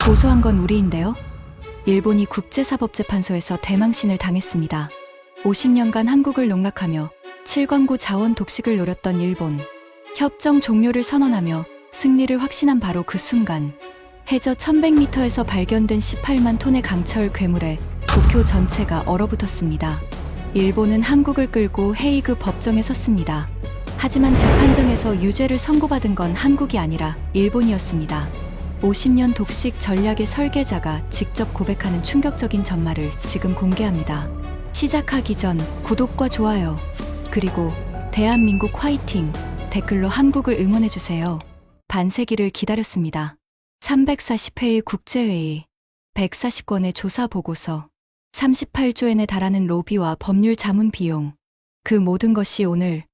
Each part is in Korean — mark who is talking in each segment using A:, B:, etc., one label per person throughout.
A: 고소한 건 우리인데요. 일본이 국제사법재판소에서 대망신을 당했습니다. 50년간 한국을 농락하며 7광구 자원 독식을 노렸던 일본. 협정 종료를 선언하며 승리를 확신한 바로 그 순간, 해저 1100m에서 발견된 18만 톤의 강철 괴물에 도쿄 전체가 얼어붙었습니다. 일본은 한국을 끌고 헤이그 법정에 섰습니다. 하지만 재판정에서 유죄를 선고받은 건 한국이 아니라 일본이었습니다. 50년 독식 전략의 설계자가 직접 고백하는 충격적인 전말을 지금 공개합니다. 시작하기 전 구독과 좋아요, 그리고 대한민국 화이팅 댓글로 한국을 응원해주세요. 반세기를 기다렸습니다. 340회의 국제회의, 140건의 조사보고서, 38조엔에 달하는 로비와 법률 자문 비용, 그 모든 것이 오늘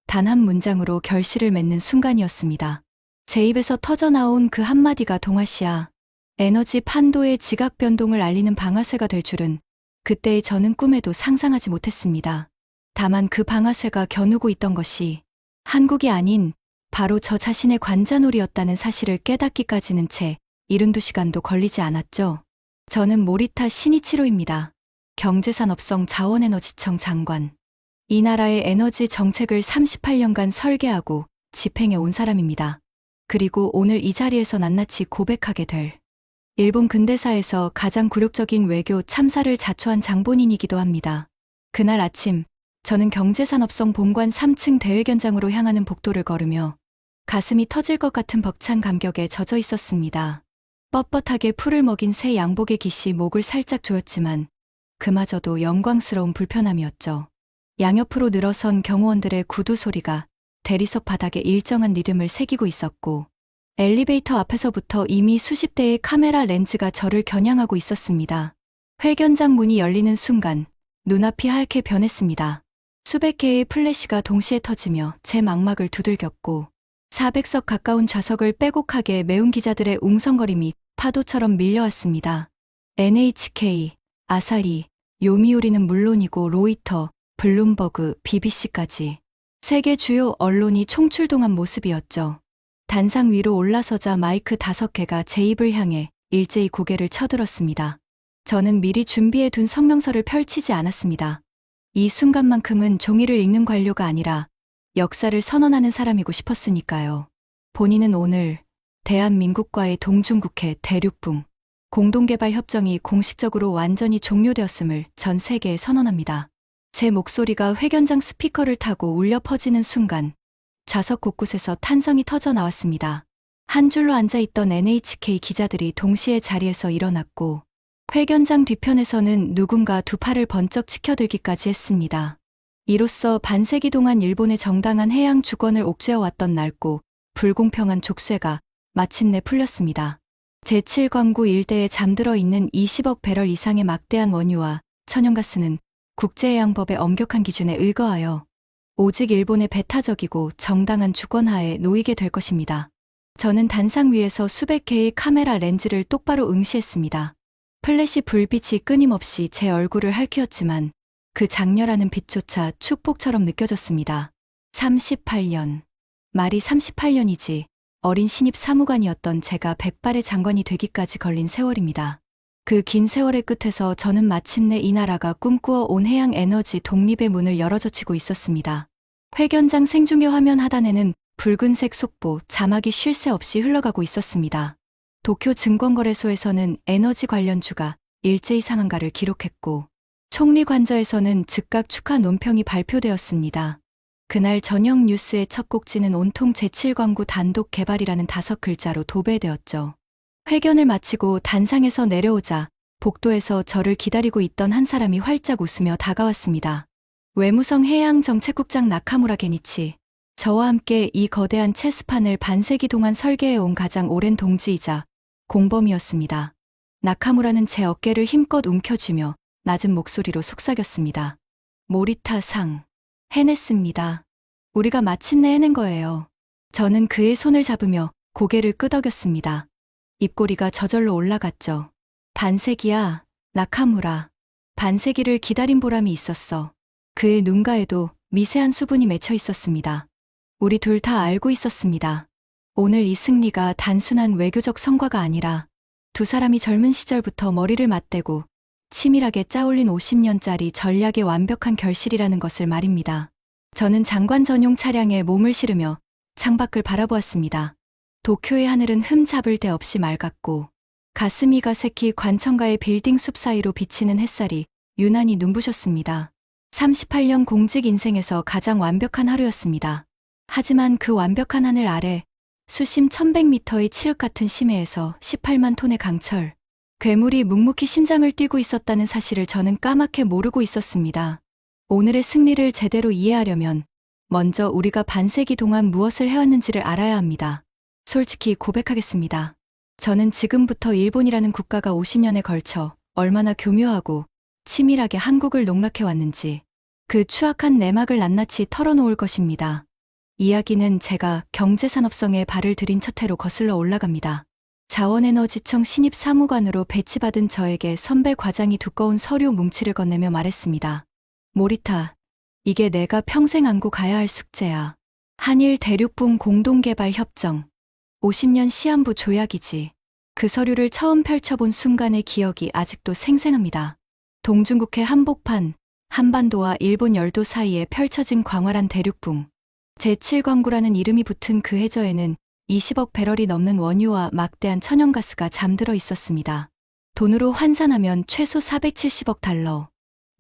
A: 단 한 문장으로 결실을 맺는 순간이었습니다. 제 입에서 터져나온 그 한마디가 동아시아 에너지 판도의 지각 변동을 알리는 방아쇠가 될 줄은 그때의 저는 꿈에도 상상하지 못했습니다. 다만 그 방아쇠가 겨누고 있던 것이 한국이 아닌 바로 저 자신의 관자놀이였다는 사실을 깨닫기까지는 채 72시간도 걸리지 않았죠. 저는 모리타 시니치로입니다. 경제산업성 자원에너지청 장관. 이 나라의 에너지 정책을 38년간 설계하고 집행해 온 사람입니다. 그리고 오늘 이 자리에서 낱낱이 고백하게 될 일본 근대사에서 가장 굴욕적인 외교 참사를 자초한 장본인이기도 합니다. 그날 아침, 저는 경제산업성 본관 3층 대회견장으로 향하는 복도를 걸으며 가슴이 터질 것 같은 벅찬 감격에 젖어 있었습니다. 뻣뻣하게 풀을 먹인 새 양복의 깃이 목을 살짝 조였지만 그마저도 영광스러운 불편함이었죠. 양옆으로 늘어선 경호원들의 구두 소리가 대리석 바닥에 일정한 리듬을 새기고 있었고 엘리베이터 앞에서부터 이미 수십 대의 카메라 렌즈가 저를 겨냥하고 있었습니다. 회견장 문이 열리는 순간 눈앞이 하얗게 변했습니다. 수백 개의 플래시가 동시에 터지며 제 망막을 두들겼고 400석 가까운 좌석을 빼곡하게 메운 기자들의 웅성거림이 파도처럼 밀려왔습니다. NHK, 아사히, 요미우리는 물론이고 로이터, 블룸버그, BBC까지 세계 주요 언론이 총출동한 모습이었죠. 단상 위로 올라서자 마이크 5개가 제 입을 향해 일제히 고개를 쳐들었습니다. 저는 미리 준비해 둔 성명서를 펼치지 않았습니다. 이 순간만큼은 종이를 읽는 관료가 아니라 역사를 선언하는 사람이고 싶었으니까요. 본인은 오늘 대한민국과의 동중국해 대륙붕 공동개발협정이 공식적으로 완전히 종료되었음을 전 세계에 선언합니다. 제 목소리가 회견장 스피커를 타고 울려 퍼지는 순간 좌석 곳곳에서 탄성이 터져 나왔습니다. 한 줄로 앉아있던 NHK 기자들이 동시에 자리에서 일어났고 회견장 뒤편에서는 누군가 두 팔을 번쩍 치켜들기까지 했습니다. 이로써 반세기 동안 일본의 정당한 해양 주권을 옥죄어왔던 낡고 불공평한 족쇄가 마침내 풀렸습니다. 제7광구 일대에 잠들어 있는 20억 배럴 이상의 막대한 원유와 천연가스는 국제해양법의 엄격한 기준에 의거하여 오직 일본의 배타적이고 정당한 주권하에 놓이게 될 것입니다. 저는 단상 위에서 수백 개의 카메라 렌즈를 똑바로 응시했습니다. 플래시 불빛이 끊임없이 제 얼굴을 핥히었지만 그 장렬하는 빛조차 축복처럼 느껴졌습니다. 38년. 말이 38년이지 어린 신입 사무관이었던 제가 백발의 장관이 되기까지 걸린 세월입니다. 그 긴 세월의 끝에서 저는 마침내 이 나라가 꿈꾸어 온 해양 에너지 독립의 문을 열어젖히고 있었습니다. 회견장 생중계 화면 하단에는 붉은색 속보, 자막이 쉴 새 없이 흘러가고 있었습니다. 도쿄 증권거래소에서는 에너지 관련주가 일제히 상한가를 기록했고 총리 관저에서는 즉각 축하 논평이 발표되었습니다. 그날 저녁 뉴스의 첫 꼭지는 온통 제7광구 단독 개발이라는 5글자로 도배되었죠. 회견을 마치고 단상에서 내려오자 복도에서 저를 기다리고 있던 한 사람이 활짝 웃으며 다가왔습니다. 외무성 해양정책국장 나카무라 게니치. 저와 함께 이 거대한 체스판을 반세기 동안 설계해온 가장 오랜 동지이자 공범이었습니다. 나카무라는 제 어깨를 힘껏 움켜쥐며 낮은 목소리로 속삭였습니다. 모리타 상. 해냈습니다. 우리가 마침내 해낸 거예요. 저는 그의 손을 잡으며 고개를 끄덕였습니다. 입꼬리가 저절로 올라갔죠. 반세기야, 나카무라. 반세기를 기다린 보람이 있었어. 그의 눈가에도 미세한 수분이 맺혀 있었습니다. 우리 둘 다 알고 있었습니다. 오늘 이 승리가 단순한 외교적 성과가 아니라 두 사람이 젊은 시절부터 머리를 맞대고 치밀하게 짜올린 50년짜리 전략의 완벽한 결실이라는 것을 말입니다. 저는 장관 전용 차량에 몸을 실으며 창밖을 바라보았습니다. 도쿄의 하늘은 흠잡을 데 없이 맑았고 가스미가 새끼 관청가의 빌딩 숲 사이로 비치는 햇살이 유난히 눈부셨습니다. 38년 공직 인생에서 가장 완벽한 하루였습니다. 하지만 그 완벽한 하늘 아래 수심 1100m의 칠흑 같은 심해에서 18만 톤의 강철, 괴물이 묵묵히 심장을 뛰고 있었다는 사실을 저는 까맣게 모르고 있었습니다. 오늘의 승리를 제대로 이해하려면 먼저 우리가 반세기 동안 무엇을 해왔는지를 알아야 합니다. 솔직히 고백하겠습니다. 저는 지금부터 일본이라는 국가가 50년에 걸쳐 얼마나 교묘하고 치밀하게 한국을 농락해왔는지 그 추악한 내막을 낱낱이 털어놓을 것입니다. 이야기는 제가 경제산업성에 발을 들인 첫 해로 거슬러 올라갑니다. 자원에너지청 신입 사무관으로 배치받은 저에게 선배 과장이 두꺼운 서류 뭉치를 건네며 말했습니다. 모리타, 이게 내가 평생 안고 가야 할 숙제야. 한일 대륙붕 공동개발 협정. 50년 시한부 조약이지. 그 서류를 처음 펼쳐본 순간의 기억이 아직도 생생합니다. 동중국해 한복판, 한반도와 일본 열도 사이에 펼쳐진 광활한 대륙붕. 제7광구라는 이름이 붙은 그 해저에는 20억 배럴이 넘는 원유와 막대한 천연가스가 잠들어 있었습니다. 돈으로 환산하면 최소 470억 달러.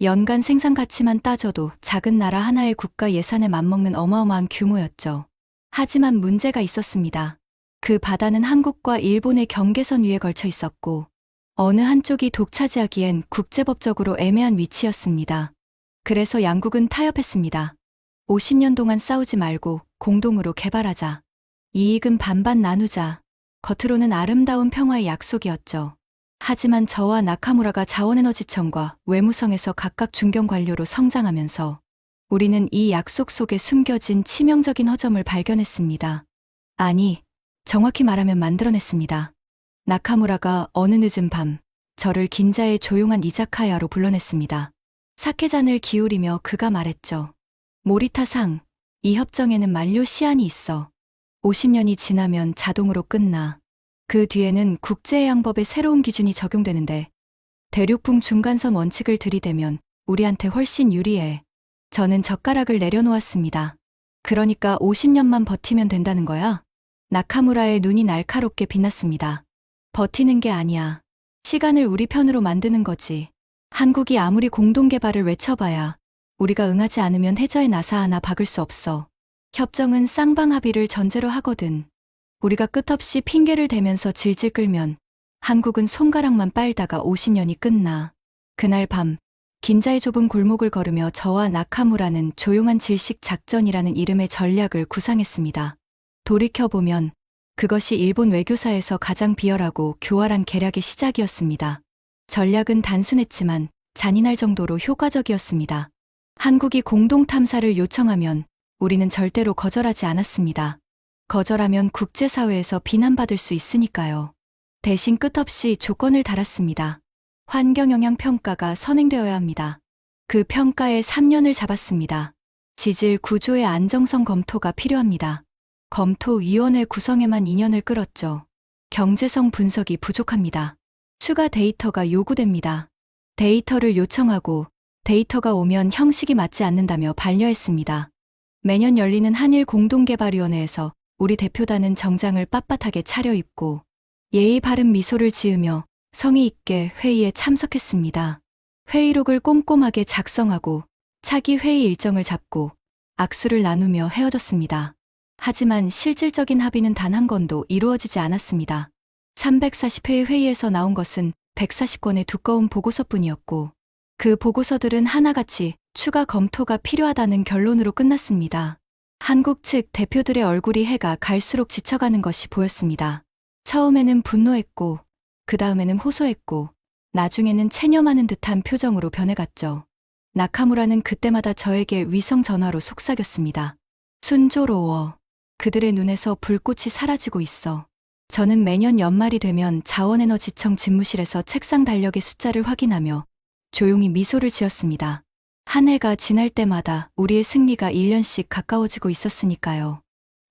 A: 연간 생산 가치만 따져도 작은 나라 하나의 국가 예산에 맞먹는 어마어마한 규모였죠. 하지만 문제가 있었습니다. 그 바다는 한국과 일본의 경계선 위에 걸쳐 있었고 어느 한쪽이 독차지하기엔 국제법적으로 애매한 위치였습니다. 그래서 양국은 타협했습니다. 50년 동안 싸우지 말고 공동으로 개발하자. 이익은 반반 나누자. 겉으로는 아름다운 평화의 약속이었죠. 하지만 저와 나카무라가 자원에너지청과 외무성에서 각각 중견 관료로 성장하면서 우리는 이 약속 속에 숨겨진 치명적인 허점을 발견했습니다. 아니, 정확히 말하면 만들어냈습니다. 나카무라가 어느 늦은 밤 저를 긴자의 조용한 이자카야로 불러냈습니다. 사케잔을 기울이며 그가 말했죠. 모리타상, 이 협정에는 만료 시한이 있어. 50년이 지나면 자동으로 끝나. 그 뒤에는 국제해양법의 새로운 기준이 적용되는데 대륙붕 중간선 원칙을 들이대면 우리한테 훨씬 유리해. 저는 젓가락을 내려놓았습니다. 그러니까 50년만 버티면 된다는 거야? 나카무라의 눈이 날카롭게 빛났습니다. 버티는 게 아니야. 시간을 우리 편으로 만드는 거지. 한국이 아무리 공동개발을 외쳐봐야 우리가 응하지 않으면 해저에 나사 하나 박을 수 없어. 협정은 쌍방합의를 전제로 하거든. 우리가 끝없이 핑계를 대면서 질질 끌면 한국은 손가락만 빨다가 50년이 끝나. 그날 밤 긴자의 좁은 골목을 걸으며 저와 나카무라는 조용한 질식 작전이라는 이름의 전략을 구상했습니다. 돌이켜보면 그것이 일본 외교사에서 가장 비열하고 교활한 계략의 시작이었습니다. 전략은 단순했지만 잔인할 정도로 효과적이었습니다. 한국이 공동탐사를 요청하면 우리는 절대로 거절하지 않았습니다. 거절하면 국제사회에서 비난받을 수 있으니까요. 대신 끝없이 조건을 달았습니다. 환경영향평가가 선행되어야 합니다. 그 평가에 3년을 잡았습니다. 지질 구조의 안정성 검토가 필요합니다. 검토위원회 구성에만 2년을 끌었죠. 경제성 분석이 부족합니다. 추가 데이터가 요구됩니다. 데이터를 요청하고 데이터가 오면 형식이 맞지 않는다며 반려했습니다. 매년 열리는 한일 공동개발위원회에서 우리 대표단은 정장을 빳빳하게 차려입고 예의 바른 미소를 지으며 성의 있게 회의에 참석했습니다. 회의록을 꼼꼼하게 작성하고 차기 회의 일정을 잡고 악수를 나누며 헤어졌습니다. 하지만 실질적인 합의는 단 한 건도 이루어지지 않았습니다. 340회의 회의에서 나온 것은 140권의 두꺼운 보고서뿐이었고 그 보고서들은 하나같이 추가 검토가 필요하다는 결론으로 끝났습니다. 한국 측 대표들의 얼굴이 해가 갈수록 지쳐가는 것이 보였습니다. 처음에는 분노했고 그 다음에는 호소했고 나중에는 체념하는 듯한 표정으로 변해갔죠. 나카무라는 그때마다 저에게 위성 전화로 속삭였습니다. 순조로워. 그들의 눈에서 불꽃이 사라지고 있어. 저는 매년 연말이 되면 자원에너지청 집무실에서 책상 달력의 숫자를 확인하며 조용히 미소를 지었습니다. 한 해가 지날 때마다 우리의 승리가 1년씩 가까워지고 있었으니까요.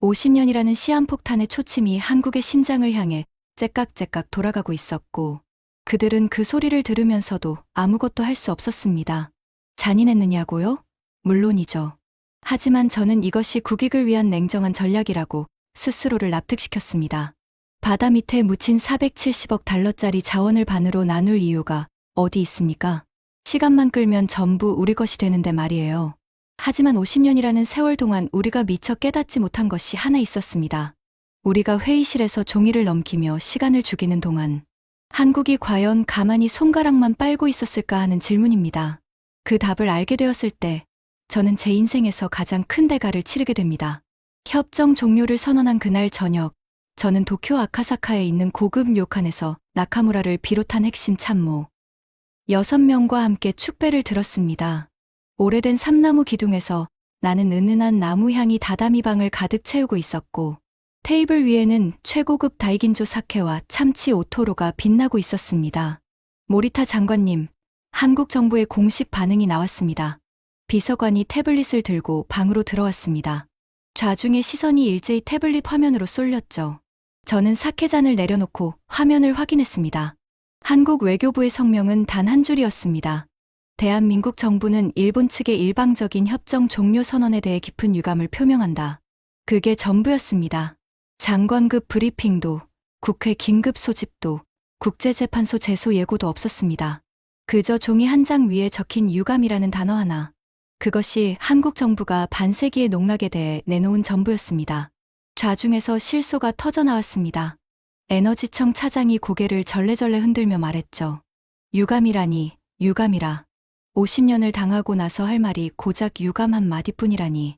A: 50년이라는 시한폭탄의 초침이 한국의 심장을 향해 째깍째깍 돌아가고 있었고, 그들은 그 소리를 들으면서도 아무것도 할 수 없었습니다. 잔인했느냐고요? 물론이죠. 하지만 저는 이것이 국익을 위한 냉정한 전략이라고 스스로를 납득시켰습니다. 바다 밑에 묻힌 470억 달러짜리 자원을 반으로 나눌 이유가 어디 있습니까? 시간만 끌면 전부 우리 것이 되는데 말이에요. 하지만 50년이라는 세월 동안 우리가 미처 깨닫지 못한 것이 하나 있었습니다. 우리가 회의실에서 종이를 넘기며 시간을 죽이는 동안 한국이 과연 가만히 손가락만 빨고 있었을까 하는 질문입니다. 그 답을 알게 되었을 때 저는 제 인생에서 가장 큰 대가를 치르게 됩니다. 협정 종료를 선언한 그날 저녁, 저는 도쿄 아카사카에 있는 고급 료칸에서 나카무라를 비롯한 핵심 참모 6명과 함께 축배를 들었습니다. 오래된 삼나무 기둥에서 나는 은은한 나무향이 다다미방을 가득 채우고 있었고, 테이블 위에는 최고급 다이긴조 사케와 참치 오토로가 빛나고 있었습니다. 모리타 장관님, 한국 정부의 공식 반응이 나왔습니다. 비서관이 태블릿을 들고 방으로 들어왔습니다. 좌중의 시선이 일제히 태블릿 화면으로 쏠렸죠. 저는 사케잔을 내려놓고 화면을 확인했습니다. 한국 외교부의 성명은 단 한 줄이었습니다. 대한민국 정부는 일본 측의 일방적인 협정 종료 선언에 대해 깊은 유감을 표명한다. 그게 전부였습니다. 장관급 브리핑도, 국회 긴급 소집도, 국제재판소 제소 예고도 없었습니다. 그저 종이 한 장 위에 적힌 유감이라는 단어 하나. 그것이 한국 정부가 반세기의 농락에 대해 내놓은 전부였습니다. 좌중에서 실소가 터져나왔습니다. 에너지청 차장이 고개를 절레절레 흔들며 말했죠. 유감이라니, 유감이라. 50년을 당하고 나서 할 말이 고작 유감 한 마디뿐이라니.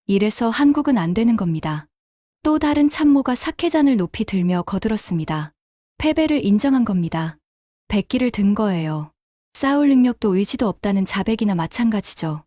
A: 이래서 한국은 안 되는 겁니다. 또 다른 참모가 사케잔을 높이 들며 거들었습니다. 패배를 인정한 겁니다. 백기를 든 거예요. 싸울 능력도 의지도 없다는 자백이나 마찬가지죠.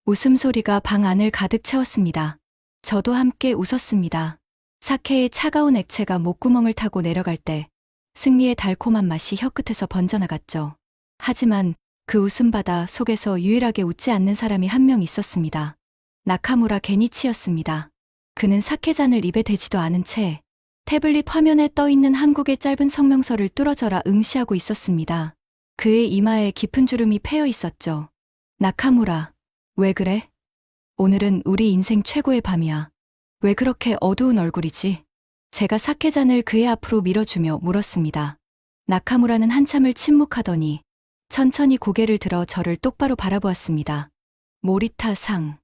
A: 웃음소리가 방 안을 가득 채웠습니다. 저도 함께 웃었습니다. 사케의 차가운 액체가 목구멍을 타고 내려갈 때 승리의 달콤한 맛이 혀끝에서 번져나갔죠. 하지만 그 웃음바다 속에서 유일하게 웃지 않는 사람이 한 명 있었습니다. 나카무라 게니치였습니다. 그는 사케잔을 입에 대지도 않은 채 태블릿 화면에 떠있는 한국의 짧은 성명서를 뚫어져라 응시하고 있었습니다. 그의 이마에 깊은 주름이 패여 있었죠. 나카무라, 왜 그래? 오늘은 우리 인생 최고의 밤이야. 왜 그렇게 어두운 얼굴이지? 제가 사케잔을 그의 앞으로 밀어주며 물었습니다. 나카무라는 한참을 침묵하더니 천천히 고개를 들어 저를 똑바로 바라보았습니다. 모리타 상,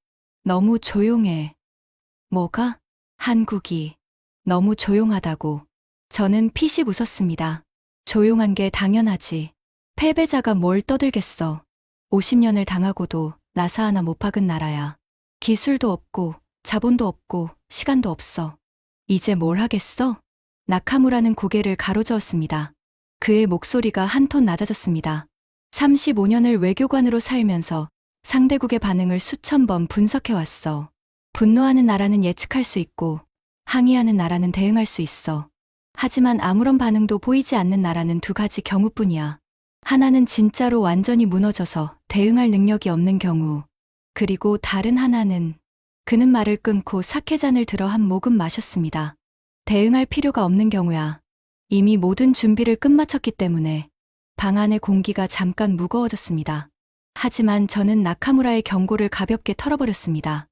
A: 너무 조용해. 뭐가? 한국이 너무 조용하다고. 저는 피식 웃었습니다. 조용한 게 당연하지. 패배자가 뭘 떠들겠어. 50년을 당하고도 나사 하나 못 박은 나라야. 기술도 없고 자본도 없고 시간도 없어. 이제 뭘 하겠어? 나카무라는 고개를 가로저었습니다. 그의 목소리가 한 톤 낮아졌습니다. 35년을 외교관으로 살면서 상대국의 반응을 수천 번 분석해왔어. 분노하는 나라는 예측할 수 있고 항의하는 나라는 대응할 수 있어. 하지만 아무런 반응도 보이지 않는 나라는 두 가지 경우뿐이야. 하나는 진짜로 완전히 무너져서 대응할 능력이 없는 경우. 그리고 다른 하나는 그는 말을 끊고 사케잔을 들어 한 모금 마셨습니다. 대응할 필요가 없는 경우야. 이미 모든 준비를 끝마쳤기 때문에 방 안의 공기가 잠깐 무거워졌습니다. 하지만 저는 나카무라의 경고를 가볍게 털어버렸습니다.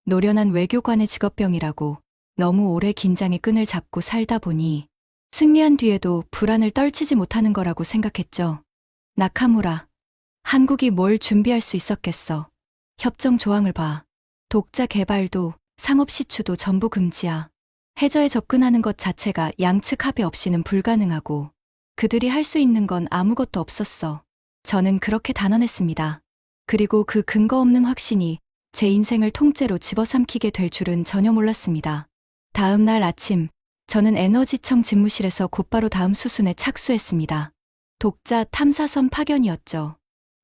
A: 노련한 외교관의 직업병이라고 너무 오래 긴장의 끈을 잡고 살다 보니 승리한 뒤에도 불안을 떨치지 못하는 거라고 생각했죠. 나카무라, 한국이 뭘 준비할 수 있었겠어. 협정 조항을 봐. 독자 개발도 상업 시추도 전부 금지야. 해저에 접근하는 것 자체가 양측 합의 없이는 불가능하고 그들이 할 수 있는 건 아무것도 없었어. 저는 그렇게 단언했습니다. 그리고 그 근거 없는 확신이 제 인생을 통째로 집어삼키게 될 줄은 전혀 몰랐습니다. 다음 날 아침, 저는 에너지청 집무실에서 곧바로 다음 수순에 착수했습니다. 독자 탐사선 파견이었죠.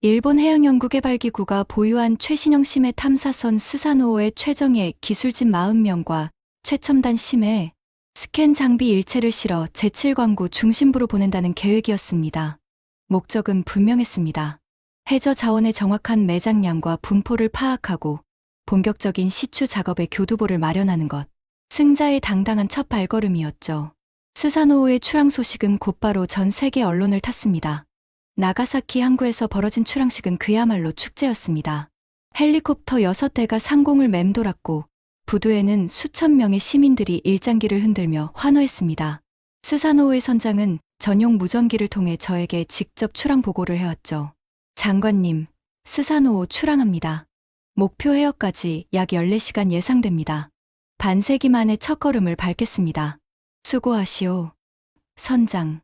A: 일본 해양연구개발기구가 보유한 최신형 심해 탐사선 스사노오의 최정예 기술진 40명과 최첨단 심해 스캔 장비 일체를 실어 제7광구 중심부로 보낸다는 계획이었습니다. 목적은 분명했습니다. 해저 자원의 정확한 매장량과 분포를 파악하고 본격적인 시추 작업의 교두보를 마련하는 것. 승자의 당당한 첫 발걸음이었죠. 스사노오의 출항 소식은 곧바로 전 세계 언론을 탔습니다. 나가사키 항구에서 벌어진 출항식은 그야말로 축제였습니다. 헬리콥터 6대가 상공을 맴돌았고 부두에는 수천 명의 시민들이 일장기를 흔들며 환호했습니다. 스사노오의 선장은 전용 무전기를 통해 저에게 직접 출항 보고를 해왔죠. 장관님, 스사노오 출항합니다. 목표 해역까지 약 14시간 예상됩니다. 반세기 만에 첫걸음을 밟겠습니다. 수고하시오. 선장,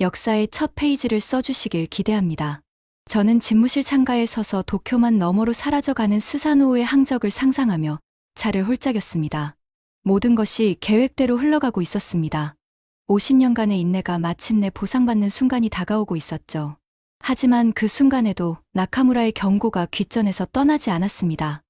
A: 역사의 첫 페이지를 써주시길 기대합니다. 저는 집무실 창가에 서서 도쿄만 너머로 사라져가는 스사노오의 항적을 상상하며 차를 홀짝였습니다. 모든 것이 계획대로 흘러가고 있었습니다. 50년간의 인내가 마침내 보상받는 순간이 다가오고 있었죠. 하지만 그 순간에도 나카무라의 경고가 귓전에서 떠나지 않았습니다.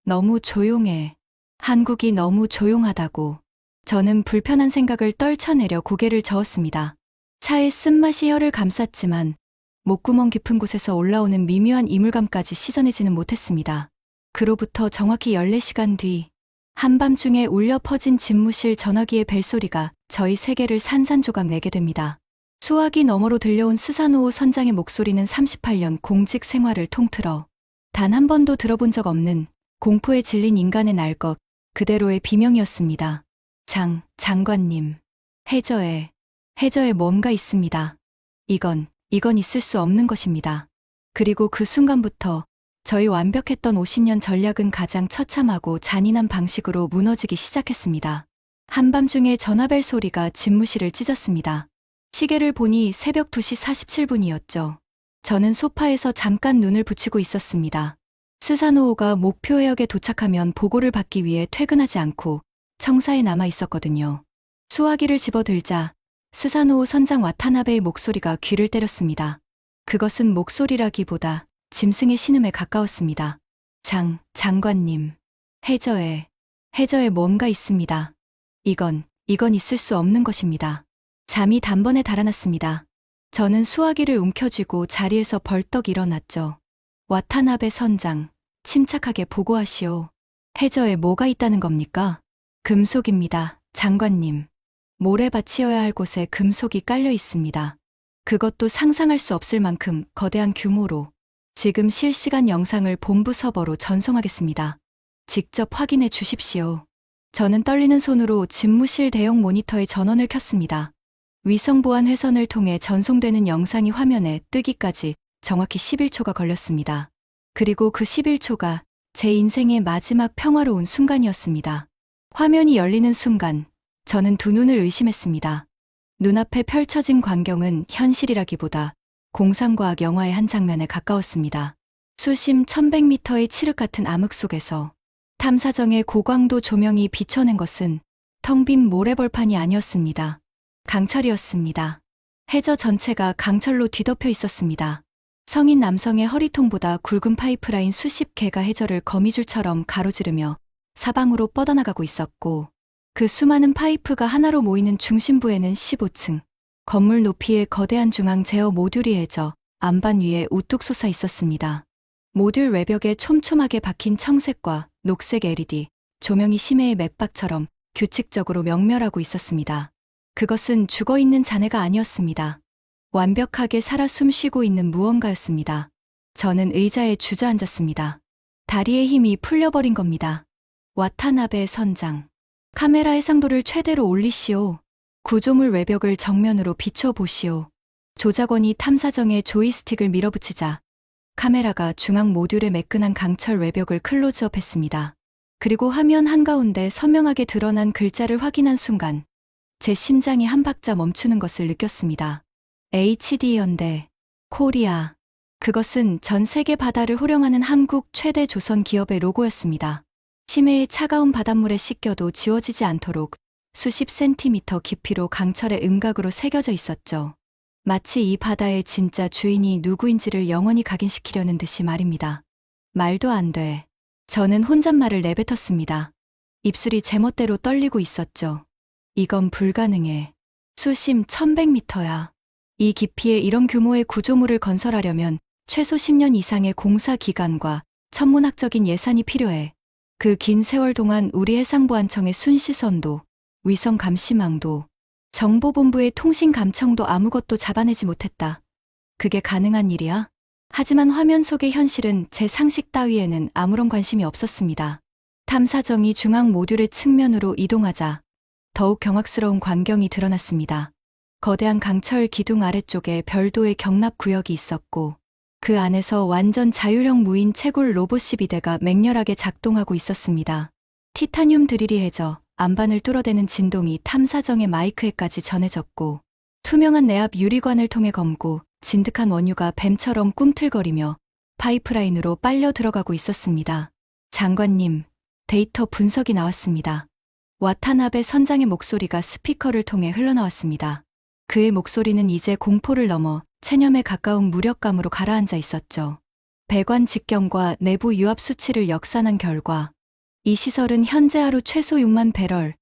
A: 너무 조용해. 한국이 너무 조용하다고. 저는 불편한 생각을 떨쳐내려 고개를 저었습니다. 차의 쓴맛이 혀를 감쌌지만 목구멍 깊은 곳에서 올라오는 미묘한 이물감까지 씻어내지는 못했습니다. 그로부터 정확히 14시간 뒤 한밤중에 울려 퍼진 집무실 전화기의 벨소리가 저희 세계를 산산조각 내게 됩니다. 수화기 너머로 들려온 스사노오 선장의 목소리는 38년 공직 생활을 통틀어 단 한 번도 들어본 적 없는 공포에 질린 인간의 날 것 그대로의 비명이었습니다. 장관님. 해저에 뭔가 있습니다. 이건 있을 수 없는 것입니다. 그리고 그 순간부터 저희 완벽했던 50년 전략은 가장 처참하고 잔인한 방식으로 무너지기 시작했습니다. 한밤중에 전화벨 소리가 집무실을 찢었습니다. 시계를 보니 새벽 2시 47분이었죠. 저는 소파에서 잠깐 눈을 붙이고 있었습니다. 스사노오가 목표 해역에 도착하면 보고를 받기 위해 퇴근하지 않고 청사에 남아 있었거든요. 수화기를 집어들자 스사노오 선장 와타나베의 목소리가 귀를 때렸습니다. 그것은 목소리라기보다 짐승의 신음에 가까웠습니다. 장관님. 해저에 뭔가 있습니다. 이건 있을 수 없는 것입니다. 잠이 단번에 달아났습니다. 저는 수화기를 움켜쥐고 자리에서 벌떡 일어났죠. 와타나베 선장, 침착하게 보고하시오. 해저에 뭐가 있다는 겁니까? 금속입니다, 장관님. 모래밭이어야 할 곳에 금속이 깔려 있습니다. 그것도 상상할 수 없을 만큼 거대한 규모로. 지금 실시간 영상을 본부 서버로 전송하겠습니다. 직접 확인해 주십시오. 저는 떨리는 손으로 집무실 대형 모니터의 전원을 켰습니다. 위성 보안 회선을 통해 전송되는 영상이 화면에 뜨기까지 정확히 11초가 걸렸습니다. 그리고 그 11초가 제 인생의 마지막 평화로운 순간이었습니다. 화면이 열리는 순간 저는 두 눈을 의심했습니다. 눈앞에 펼쳐진 광경은 현실이라기보다 공상과학 영화의 한 장면에 가까웠습니다. 수심 1100m의 칠흑 같은 암흑 속에서 탐사정의 고광도 조명이 비춰낸 것은 텅 빈 모래벌판이 아니었습니다. 강철이었습니다. 해저 전체가 강철로 뒤덮여 있었습니다. 성인 남성의 허리통보다 굵은 파이프라인 수십 개가 해저를 거미줄처럼 가로지르며 사방으로 뻗어나가고 있었고 그 수많은 파이프가 하나로 모이는 중심부에는 15층 건물 높이의 거대한 중앙 제어 모듈이 해저 안반 위에 우뚝 솟아 있었습니다. 모듈 외벽에 촘촘하게 박힌 청색과 녹색 LED, 조명이 심해의 맥박처럼 규칙적으로 명멸하고 있었습니다. 그것은 죽어있는 잔해가 아니었습니다. 완벽하게 살아 숨쉬고 있는 무언가였습니다. 저는 의자에 주저앉았습니다. 다리의 힘이 풀려버린 겁니다. 와타나베 선장. 카메라 해상도를 최대로 올리시오. 구조물 외벽을 정면으로 비춰보시오. 조작원이 탐사정에 조이스틱을 밀어붙이자 카메라가 중앙 모듈의 매끈한 강철 외벽을 클로즈업했습니다. 그리고 화면 한가운데 선명하게 드러난 글자를 확인한 순간 제 심장이 한 박자 멈추는 것을 느꼈습니다. HD연대, 코리아. 그것은 전 세계 바다를 호령하는 한국 최대 조선 기업의 로고였습니다. 심해의 차가운 바닷물에 씻겨도 지워지지 않도록 수십 센티미터 깊이로 강철의 음각으로 새겨져 있었죠. 마치 이 바다의 진짜 주인이 누구인지를 영원히 각인시키려는 듯이 말입니다. 말도 안 돼. 저는 혼잣말을 내뱉었습니다. 입술이 제멋대로 떨리고 있었죠. 이건 불가능해. 수심 1100m야. 이 깊이에 이런 규모의 구조물을 건설하려면 최소 10년 이상의 공사 기간과 천문학적인 예산이 필요해. 그 긴 세월 동안 우리 해상보안청의 순시선도, 위성 감시망도, 정보본부의 통신감청도 아무것도 잡아내지 못했다. 그게 가능한 일이야? 하지만 화면 속의 현실은 제 상식 따위에는 아무런 관심이 없었습니다. 탐사정이 중앙 모듈의 측면으로 이동하자 더욱 경악스러운 광경이 드러났습니다. 거대한 강철 기둥 아래쪽에 별도의 경납 구역이 있었고 그 안에서 완전 자율형 무인 채굴 로봇 12대가 맹렬하게 작동하고 있었습니다. 티타늄 드릴이 해져 안반을 뚫어대는 진동이 탐사정의 마이크에까지 전해졌고 투명한 내압 유리관을 통해 검고 진득한 원유가 뱀처럼 꿈틀거리며 파이프라인으로 빨려 들어가고 있었습니다. 장관님, 데이터 분석이 나왔습니다. 와타나베 선장의 목소리가 스피커를 통해 흘러나왔습니다. 그의 목소리는 이제 공포를 넘어 체념에 가까운 무력감으로 가라앉아 있었죠. 배관 직경과 내부 유압 수치를 역산한 결과 이 시설은 현재 하루 최소 6만 배럴,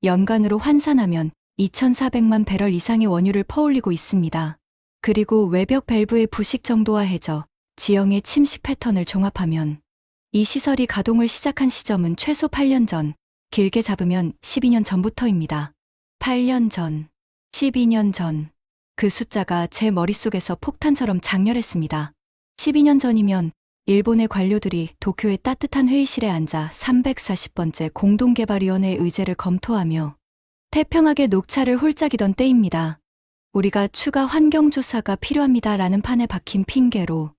A: 연간으로 환산하면 2,400만 배럴 이상의 원유를 퍼올리고 있습니다. 그리고 외벽 밸브의 부식 정도와 해저, 지형의 침식 패턴을 종합하면 이 시설이 가동을 시작한 시점은 최소 8년 전, 길게 잡으면 12년 전부터입니다. 8년 전, 12년 전. 그 숫자가 제 머릿속에서 폭탄처럼 장렬했습니다. 12년 전이면 일본의 관료들이 도쿄의 따뜻한 회의실에 앉아 340번째 공동개발위원회의 의제를 검토하며 태평하게 녹차를 홀짝이던 때입니다. 우리가 추가 환경조사가 필요합니다라는 판에 박힌 핑계로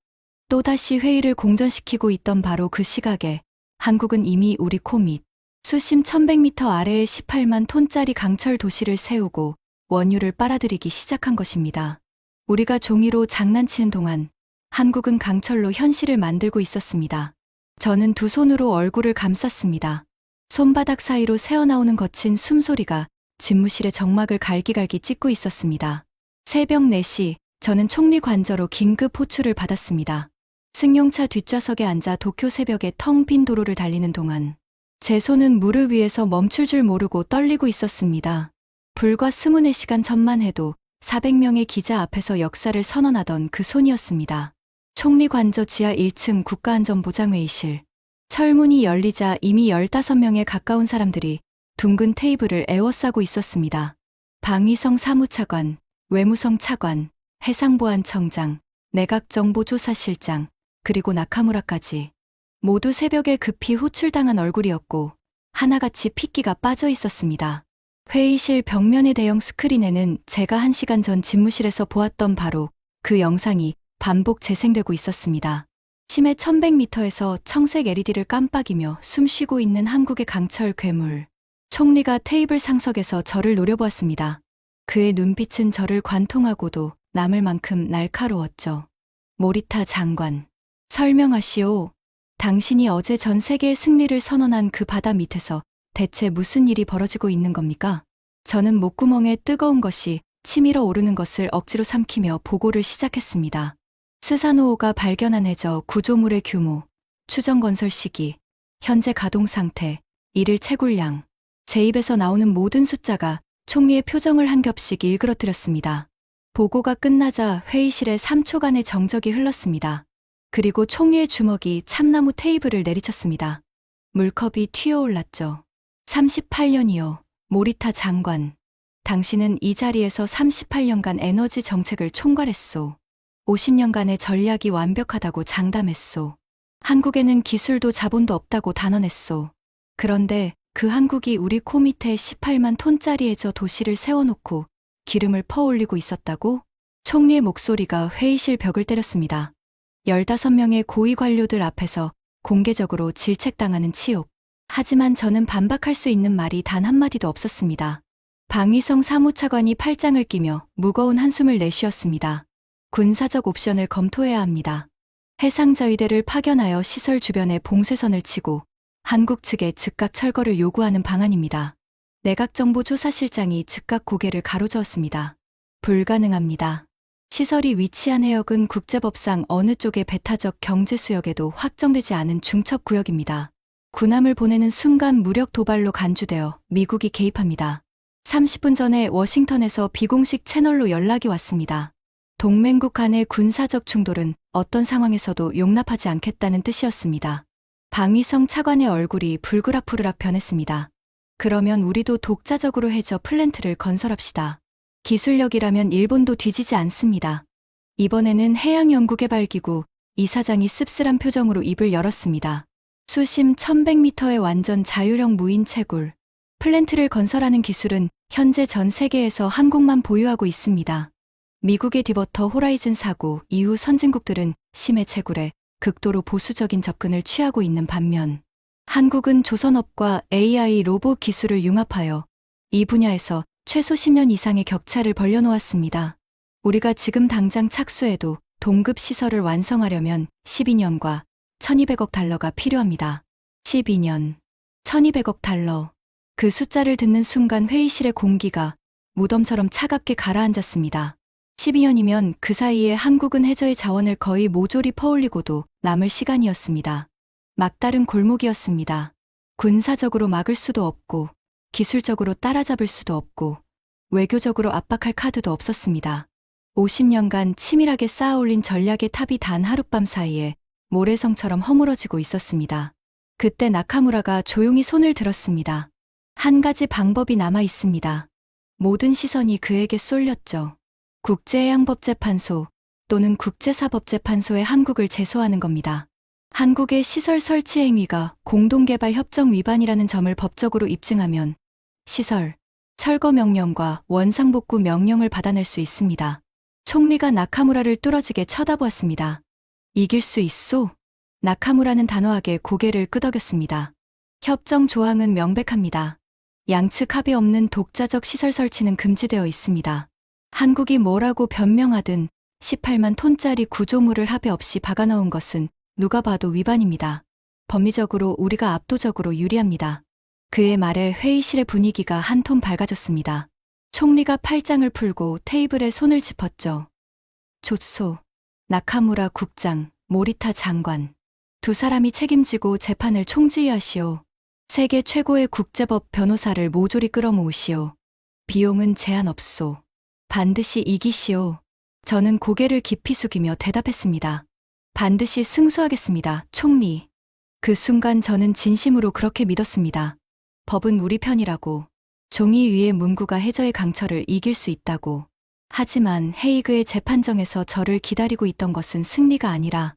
A: 또다시 회의를 공전시키고 있던 바로 그 시각에 한국은 이미 우리 코 밑 수심 1100m 아래에 18만 톤짜리 강철 도시를 세우고 원유를 빨아들이기 시작한 것입니다. 우리가 종이로 장난치는 동안 한국은 강철로 현실을 만들고 있었습니다. 저는 두 손으로 얼굴을 감쌌습니다. 손바닥 사이로 새어나오는 거친 숨소리가 집무실의 정막을 갈기갈기 찢고 있었습니다. 새벽 4시, 저는 총리 관저로 긴급 호출을 받았습니다. 승용차 뒷좌석에 앉아 도쿄 새벽에 텅 빈 도로를 달리는 동안 제 손은 무릎 위에서 멈출 줄 모르고 떨리고 있었습니다. 불과 24시간 전만 해도 400명의 기자 앞에서 역사를 선언하던 그 손이었습니다. 총리 관저 지하 1층 국가안전보장회의실. 철문이 열리자 이미 15명에 가까운 사람들이 둥근 테이블을 에워싸고 있었습니다. 방위성 사무차관, 외무성 차관, 해상보안청장, 내각정보조사실장, 그리고 나카무라까지 모두 새벽에 급히 호출당한 얼굴이었고 하나같이 핏기가 빠져 있었습니다. 회의실 벽면의 대형 스크린에는 제가 1시간 전 집무실에서 보았던 바로 그 영상이 반복 재생되고 있었습니다. 심해 1100m에서 청색 LED를 깜빡이며 숨쉬고 있는 한국의 강철 괴물. 총리가 테이블 상석에서 저를 노려보았습니다. 그의 눈빛은 저를 관통하고도 남을 만큼 날카로웠죠. 모리타 장관, 설명하시오. 당신이 어제 전 세계의 승리를 선언한 그 바다 밑에서 대체 무슨 일이 벌어지고 있는 겁니까? 저는 목구멍에 뜨거운 것이 치밀어 오르는 것을 억지로 삼키며 보고를 시작했습니다. 스사노오가 발견한 해저 구조물의 규모, 추정 건설 시기, 현재 가동 상태, 일일 채굴량. 제 입에서 나오는 모든 숫자가 총리의 표정을 한 겹씩 일그러뜨렸습니다. 보고가 끝나자 회의실에 3초간의 정적이 흘렀습니다. 그리고 총리의 주먹이 참나무 테이블을 내리쳤습니다. 물컵이 튀어올랐죠. 38년이요. 모리타 장관. 당신은 이 자리에서 38년간 에너지 정책을 총괄했소. 50년간의 전략이 완벽하다고 장담했소. 한국에는 기술도 자본도 없다고 단언했소. 그런데 그 한국이 우리 코 밑에 18만 톤짜리의 저 도시를 세워놓고 기름을 퍼올리고 있었다고? 총리의 목소리가 회의실 벽을 때렸습니다. 15명의 고위 관료들 앞에서 공개적으로 질책당하는 치욕. 하지만 저는 반박할 수 있는 말이 단 한마디도 없었습니다. 방위성 사무차관이 팔짱을 끼며 무거운 한숨을 내쉬었습니다. 군사적 옵션을 검토해야 합니다. 해상자위대를 파견하여 시설 주변에 봉쇄선을 치고 한국 측에 즉각 철거를 요구하는 방안입니다. 내각정보조사실장이 즉각 고개를 가로저었습니다. 불가능합니다. 시설이 위치한 해역은 국제법상 어느 쪽의 배타적 경제수역에도 확정되지 않은 중첩구역입니다. 군함을 보내는 순간 무력 도발로 간주되어 미국이 개입합니다. 30분 전에 워싱턴에서 비공식 채널로 연락이 왔습니다. 동맹국 간의 군사적 충돌은 어떤 상황에서도 용납하지 않겠다는 뜻이었습니다. 방위성 차관의 얼굴이 불그락푸르락 변했습니다. 그러면 우리도 독자적으로 해저 플랜트를 건설합시다. 기술력이라면 일본도 뒤지지 않습니다. 이번에는 해양연구개발기구 이사장이 씁쓸한 표정으로 입을 열었습니다. 수심 1100m의 완전 자율형 무인 채굴 플랜트를 건설하는 기술은 현재 전 세계에서 한국만 보유하고 있습니다. 미국의 디버터 호라이즌 사고 이후 선진국들은 심해 채굴에 극도로 보수적인 접근을 취하고 있는 반면 한국은 조선업과 AI 로봇 기술을 융합하여 이 분야에서 최소 10년 이상의 격차를 벌려놓았습니다. 우리가 지금 당장 착수해도 동급 시설을 완성하려면 12년과 1200억 달러가 필요합니다. 12년, 1200억 달러. 그 숫자를 듣는 순간 회의실의 공기가 무덤처럼 차갑게 가라앉았습니다. 12년이면 그 사이에 한국은 해저의 자원을 거의 모조리 퍼올리고도 남을 시간이었습니다. 막다른 골목이었습니다. 군사적으로 막을 수도 없고 기술적으로 따라잡을 수도 없고 외교적으로 압박할 카드도 없었습니다. 50년간 치밀하게 쌓아올린 전략의 탑이 단 하룻밤 사이에 모래성처럼 허물어지고 있었습니다. 그때 나카무라가 조용히 손을 들었습니다. 한 가지 방법이 남아 있습니다. 모든 시선이 그에게 쏠렸죠. 국제해양법재판소 또는 국제사법재판소에 한국을 제소하는 겁니다. 한국의 시설 설치 행위가 공동개발 협정 위반이라는 점을 법적으로 입증하면 시설, 철거 명령과 원상복구 명령을 받아낼 수 있습니다. 총리가 나카무라를 뚫어지게 쳐다보았습니다. 이길 수 있소? 나카무라는 단호하게 고개를 끄덕였습니다. 협정 조항은 명백합니다. 양측 합의 없는 독자적 시설 설치는 금지되어 있습니다. 한국이 뭐라고 변명하든 18만 톤짜리 구조물을 합의 없이 박아넣은 것은 누가 봐도 위반입니다. 법리적으로 우리가 압도적으로 유리합니다. 그의 말에 회의실의 분위기가 한 톤 밝아졌습니다. 총리가 팔짱을 풀고 테이블에 손을 짚었죠. 조소, 나카무라 국장, 모리타 장관. 두 사람이 책임지고 재판을 총지휘하시오. 세계 최고의 국제법 변호사를 모조리 끌어모으시오. 비용은 제한 없소. 반드시 이기시오. 저는 고개를 깊이 숙이며 대답했습니다. 반드시 승소하겠습니다, 총리. 그 순간 저는 진심으로 그렇게 믿었습니다. 법은 우리 편이라고. 종이 위의 문구가 해저의 강철을 이길 수 있다고. 하지만 헤이그의 재판정에서 저를 기다리고 있던 것은 승리가 아니라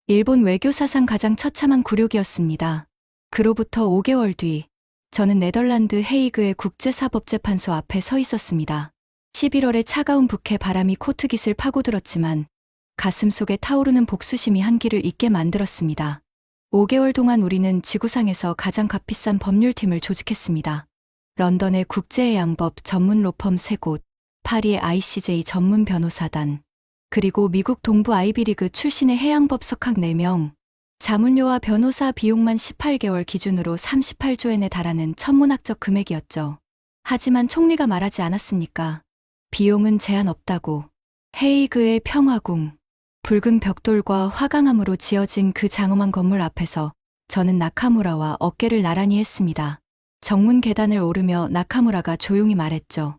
A: 일본 외교사상 가장 처참한 굴욕이었습니다. 그로부터 5개월 뒤, 저는 네덜란드 헤이그의 국제사법재판소 앞에 서 있었습니다. 11월의 차가운 북해 바람이 코트깃을 파고들었지만 가슴 속에 타오르는 복수심이 한기를 잊게 만들었습니다. 5개월 동안 우리는 지구상에서 가장 값비싼 법률팀을 조직했습니다. 런던의 국제해양법 전문 로펌 3곳, 파리의 ICJ 전문 변호사단, 그리고 미국 동부 아이비리그 출신의 해양법 석학 4명, 자문료와 변호사 비용만 18개월 기준으로 38조엔에 달하는 천문학적 금액이었죠. 하지만 총리가 말하지 않았습니까? 비용은 제한 없다고. 헤이그의 평화궁, 붉은 벽돌과 화강암으로 지어진 그 장엄한 건물 앞에서 저는 나카무라와 어깨를 나란히 했습니다. 정문 계단을 오르며 나카무라가 조용히 말했죠.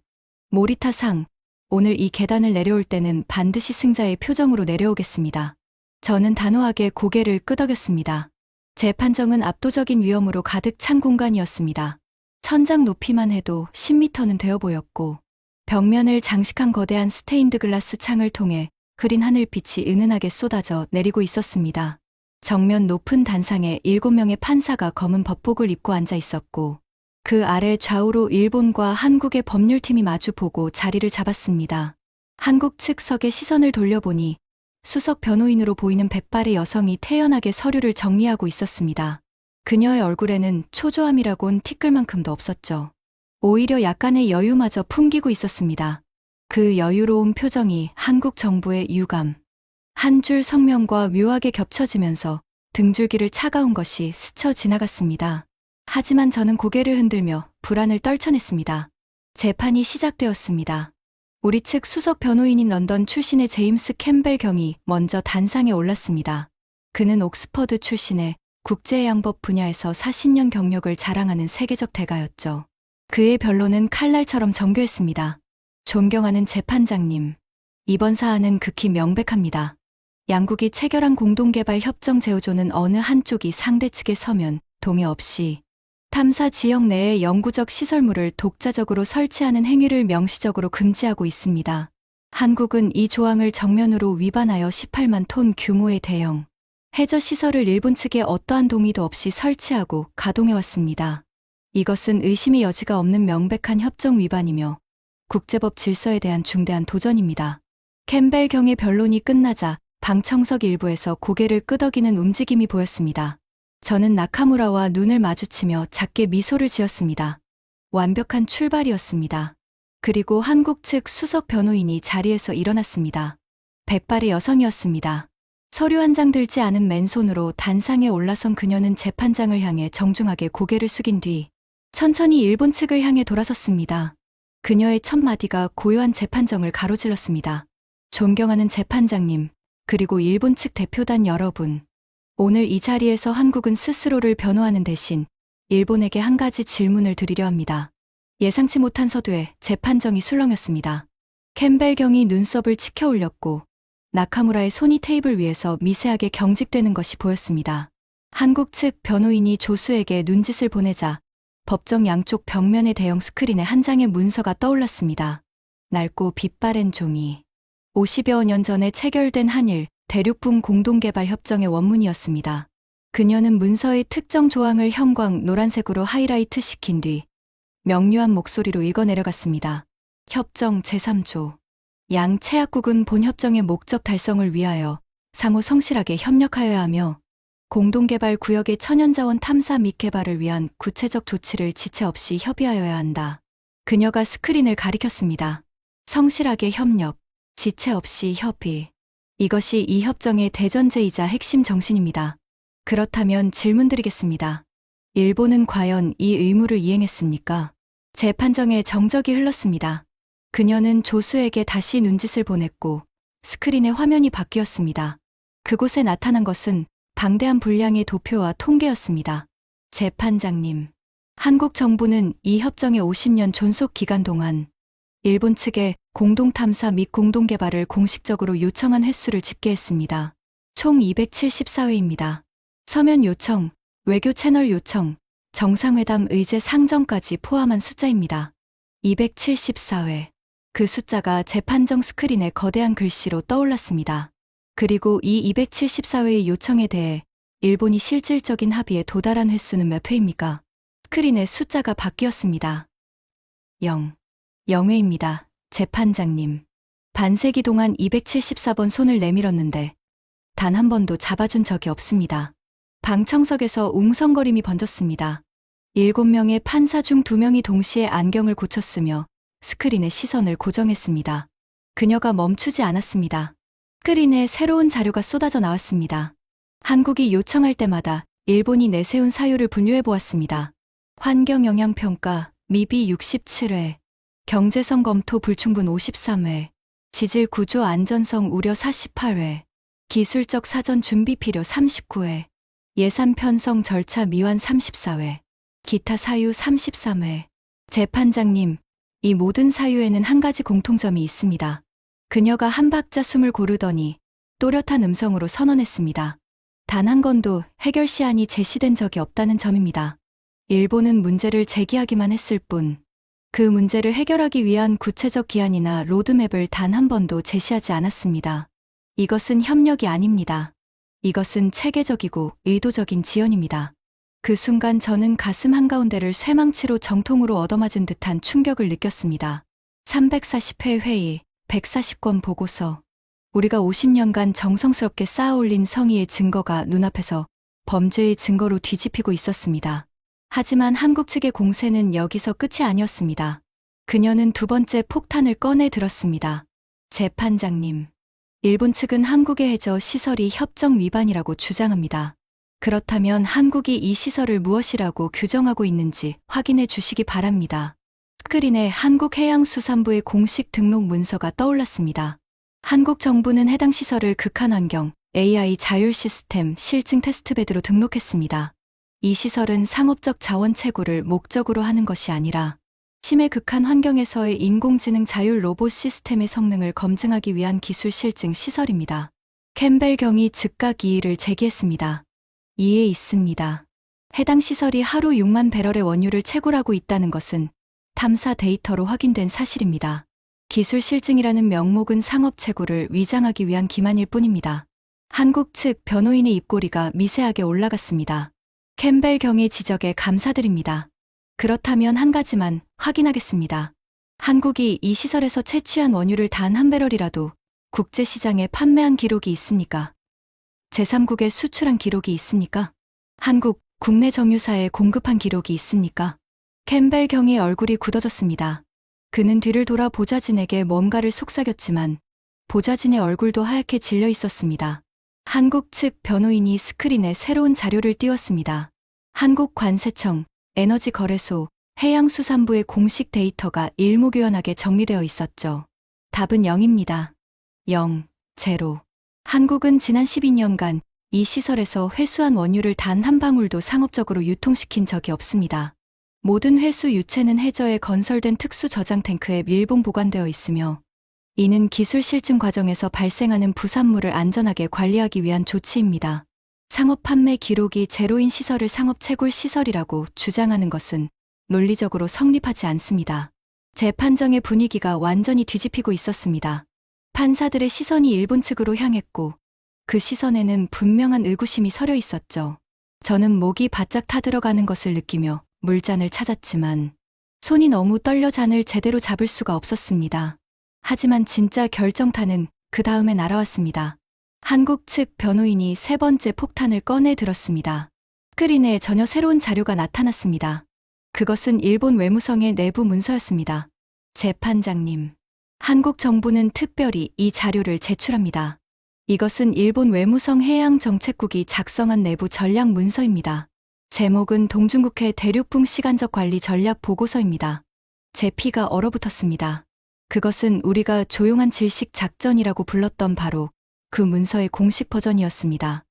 A: 모리타 상, 오늘 이 계단을 내려올 때는 반드시 승자의 표정으로 내려오겠습니다. 저는 단호하게 고개를 끄덕였습니다. 재판정은 압도적인 위험으로 가득 찬 공간이었습니다. 천장 높이만 해도 10m는 되어 보였고 벽면을 장식한 거대한 스테인드 글라스 창을 통해 흐린 하늘빛이 은은하게 쏟아져 내리고 있었습니다. 정면 높은 단상에 7명의 판사가 검은 법복을 입고 앉아 있었고 그 아래 좌우로 일본과 한국의 법률팀이 마주보고 자리를 잡았습니다. 한국 측 석에 시선을 돌려보니 수석 변호인으로 보이는 백발의 여성이 태연하게 서류를 정리하고 있었습니다. 그녀의 얼굴에는 초조함이라곤 티끌만큼도 없었죠. 오히려 약간의 여유마저 풍기고 있었습니다. 그 여유로운 표정이 한국 정부의 유감, 한 줄 성명과 묘하게 겹쳐지면서 등줄기를 차가운 것이 스쳐 지나갔습니다. 하지만 저는 고개를 흔들며 불안을 떨쳐냈습니다. 재판이 시작되었습니다. 우리 측 수석 변호인인 런던 출신의 제임스 캠벨 경이 먼저 단상에 올랐습니다. 그는 옥스퍼드 출신의 국제해양법 분야에서 40년 경력을 자랑하는 세계적 대가였죠. 그의 변론은 칼날처럼 정교했습니다. 존경하는 재판장님, 이번 사안은 극히 명백합니다. 양국이 체결한 공동개발 협정 제후조는 어느 한쪽이 상대 측에 서면 동의 없이 탐사 지역 내에 영구적 시설물을 독자적으로 설치하는 행위를 명시적으로 금지하고 있습니다. 한국은 이 조항을 정면으로 위반하여 18만 톤 규모의 대형 해저 시설을 일본 측에 어떠한 동의도 없이 설치하고 가동해왔습니다. 이것은 의심의 여지가 없는 명백한 협정 위반이며 국제법 질서에 대한 중대한 도전입니다. 캠벨 경의 변론이 끝나자 방청석 일부에서 고개를 끄덕이는 움직임이 보였습니다. 저는 나카무라와 눈을 마주치며 작게 미소를 지었습니다. 완벽한 출발이었습니다. 그리고 한국 측 수석 변호인이 자리에서 일어났습니다. 백발의 여성이었습니다. 서류 한 장 들지 않은 맨손으로 단상에 올라선 그녀는 재판장을 향해 정중하게 고개를 숙인 뒤 천천히 일본 측을 향해 돌아섰습니다. 그녀의 첫 마디가 고요한 재판정을 가로질렀습니다. 존경하는 재판장님, 그리고 일본 측 대표단 여러분. 오늘 이 자리에서 한국은 스스로를 변호하는 대신 일본에게 한 가지 질문을 드리려 합니다. 예상치 못한 서두에 재판정이 술렁였습니다. 캠벨 경이 눈썹을 치켜 올렸고 나카무라의 손이 테이블 위에서 미세하게 경직되는 것이 보였습니다. 한국 측 변호인이 조수에게 눈짓을 보내자 법정 양쪽 벽면의 대형 스크린에 한 장의 문서가 떠올랐습니다. 낡고 빛바랜 종이. 50여 년 전에 체결된 한일 대륙붕 공동개발 협정의 원문이었습니다. 그녀는 문서의 특정 조항을 형광 노란색으로 하이라이트 시킨 뒤 명료한 목소리로 읽어내려갔습니다. 협정 제3조. 양 채약국은 본 협정의 목적 달성을 위하여 상호 성실하게 협력하여야 하며 공동개발 구역의 천연자원 탐사 및 개발을 위한 구체적 조치를 지체 없이 협의하여야 한다. 그녀가 스크린을 가리켰습니다. 성실하게 협력, 지체 없이 협의. 이것이 이 협정의 대전제이자 핵심 정신입니다. 그렇다면 질문드리겠습니다. 일본은 과연 이 의무를 이행했습니까? 재판정에 정적이 흘렀습니다. 그녀는 조수에게 다시 눈짓을 보냈고 스크린의 화면이 바뀌었습니다. 그곳에 나타난 것은 방대한 분량의 도표와 통계였습니다. 재판장님, 한국 정부는 이 협정의 50년 존속 기간 동안 일본 측에 공동탐사 및 공동개발을 공식적으로 요청한 횟수를 집계했습니다. 총 274회입니다. 서면 요청, 외교 채널 요청, 정상회담 의제 상정까지 포함한 숫자입니다. 274회. 그 숫자가 재판정 스크린에 거대한 글씨로 떠올랐습니다. 그리고 이 274회의 요청에 대해 일본이 실질적인 합의에 도달한 횟수는 몇 회입니까? 스크린의 숫자가 바뀌었습니다. 0회입니다. 재판장님. 반세기 동안 274번 손을 내밀었는데 단 한 번도 잡아준 적이 없습니다. 방청석에서 웅성거림이 번졌습니다. 7명의 판사 중 2명이 동시에 안경을 고쳤으며 스크린에 시선을 고정했습니다. 그녀가 멈추지 않았습니다. 스크린에 새로운 자료가 쏟아져 나왔습니다. 한국이 요청할 때마다 일본이 내세운 사유를 분류해 보았습니다. 환경영향평가 미비 67회, 경제성 검토 불충분 53회, 지질 구조 안전성 우려 48회, 기술적 사전 준비 필요 39회, 예산 편성 절차 미완 34회, 기타 사유 33회. 재판장님, 이 모든 사유에는 한 가지 공통점이 있습니다. 그녀가 한 박자 숨을 고르더니 또렷한 음성으로 선언했습니다. 단 한 건도 해결 시안이 제시된 적이 없다는 점입니다. 일본은 문제를 제기하기만 했을 뿐, 그 문제를 해결하기 위한 구체적 기한이나 로드맵을 단 한 번도 제시하지 않았습니다. 이것은 협력이 아닙니다. 이것은 체계적이고 의도적인 지연입니다. 그 순간 저는 가슴 한가운데를 쇠망치로 정통으로 얻어맞은 듯한 충격을 느꼈습니다. 340회 회의, 140건 보고서. 우리가 50년간 정성스럽게 쌓아올린 성의의 증거가 눈앞에서 범죄의 증거로 뒤집히고 있었습니다. 하지만 한국 측의 공세는 여기서 끝이 아니었습니다. 그녀는 두 번째 폭탄을 꺼내 들었습니다. 재판장님, 일본 측은 한국의 해저 시설이 협정 위반이라고 주장합니다. 그렇다면 한국이 이 시설을 무엇이라고 규정하고 있는지 확인해 주시기 바랍니다. 스크린에 한국해양수산부의 공식 등록 문서가 떠올랐습니다. 한국 정부는 해당 시설을 극한환경 AI 자율 시스템 실증 테스트베드로 등록했습니다. 이 시설은 상업적 자원 채굴을 목적으로 하는 것이 아니라 심해 극한 환경에서의 인공지능 자율 로봇 시스템의 성능을 검증하기 위한 기술 실증 시설입니다. 캠벨 경이 즉각 이의를 제기했습니다. 이해 있습니다. 해당 시설이 하루 6만 배럴의 원유를 채굴하고 있다는 것은 탐사 데이터로 확인된 사실입니다. 기술 실증이라는 명목은 상업 채굴을 위장하기 위한 기만일 뿐입니다. 한국 측 변호인의 입꼬리가 미세하게 올라갔습니다. 캠벨 경의 지적에 감사드립니다. 그렇다면 한 가지만 확인하겠습니다. 한국이 이 시설에서 채취한 원유를 단 한 배럴이라도 국제시장에 판매한 기록이 있습니까? 제3국에 수출한 기록이 있습니까? 한국 국내 정유사에 공급한 기록이 있습니까? 캠벨 경의 얼굴이 굳어졌습니다. 그는 뒤를 돌아 보좌진에게 뭔가를 속삭였지만 보좌진의 얼굴도 하얗게 질려 있었습니다. 한국 측 변호인이 스크린에 새로운 자료를 띄웠습니다. 한국관세청, 에너지거래소, 해양수산부의 공식 데이터가 일목요연하게 정리되어 있었죠. 답은 0입니다. 0, 제로. 한국은 지난 12년간 이 시설에서 회수한 원유를 단 한 방울도 상업적으로 유통시킨 적이 없습니다. 모든 회수 유체는 해저에 건설된 특수 저장 탱크에 밀봉 보관되어 있으며 이는 기술 실증 과정에서 발생하는 부산물을 안전하게 관리하기 위한 조치입니다. 상업 판매 기록이 제로인 시설을 상업 채굴 시설이라고 주장하는 것은 논리적으로 성립하지 않습니다. 재판정의 분위기가 완전히 뒤집히고 있었습니다. 판사들의 시선이 일본 측으로 향했고 그 시선에는 분명한 의구심이 서려 있었죠. 저는 목이 바짝 타들어가는 것을 느끼며 물잔을 찾았지만 손이 너무 떨려 잔을 제대로 잡을 수가 없었습니다. 하지만 진짜 결정타는 그 다음에 날아왔습니다. 한국 측 변호인이 세 번째 폭탄을 꺼내 들었습니다. 스크린에 전혀 새로운 자료가 나타났습니다. 그것은 일본 외무성의 내부 문서였습니다. 재판장님, 한국 정부는 특별히 이 자료를 제출합니다. 이것은 일본 외무성 해양정책국이 작성한 내부 전략 문서입니다. 제목은 동중국해 대륙붕 시간적 관리 전략 보고서입니다. 제 피가 얼어붙었습니다. 그것은 우리가 조용한 질식 작전이라고 불렀던 바로 그 문서의 공식 버전이었습니다.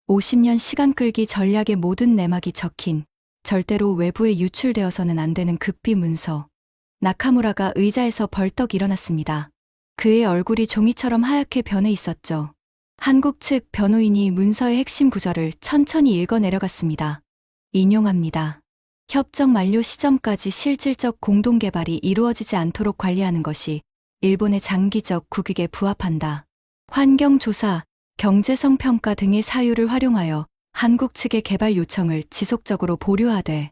A: 50년 시간 끌기 전략의 모든 내막이 적힌 절대로 외부에 유출되어서는 안 되는 극비 문서. 나카무라가 의자에서 벌떡 일어났습니다. 그의 얼굴이 종이처럼 하얗게 변해 있었죠. 한국 측 변호인이 문서의 핵심 구절을 천천히 읽어 내려갔습니다. 인용합니다. 협정 만료 시점까지 실질적 공동개발이 이루어지지 않도록 관리하는 것이 일본의 장기적 국익에 부합한다. 환경조사, 경제성 평가 등의 사유를 활용하여 한국 측의 개발 요청을 지속적으로 보류하되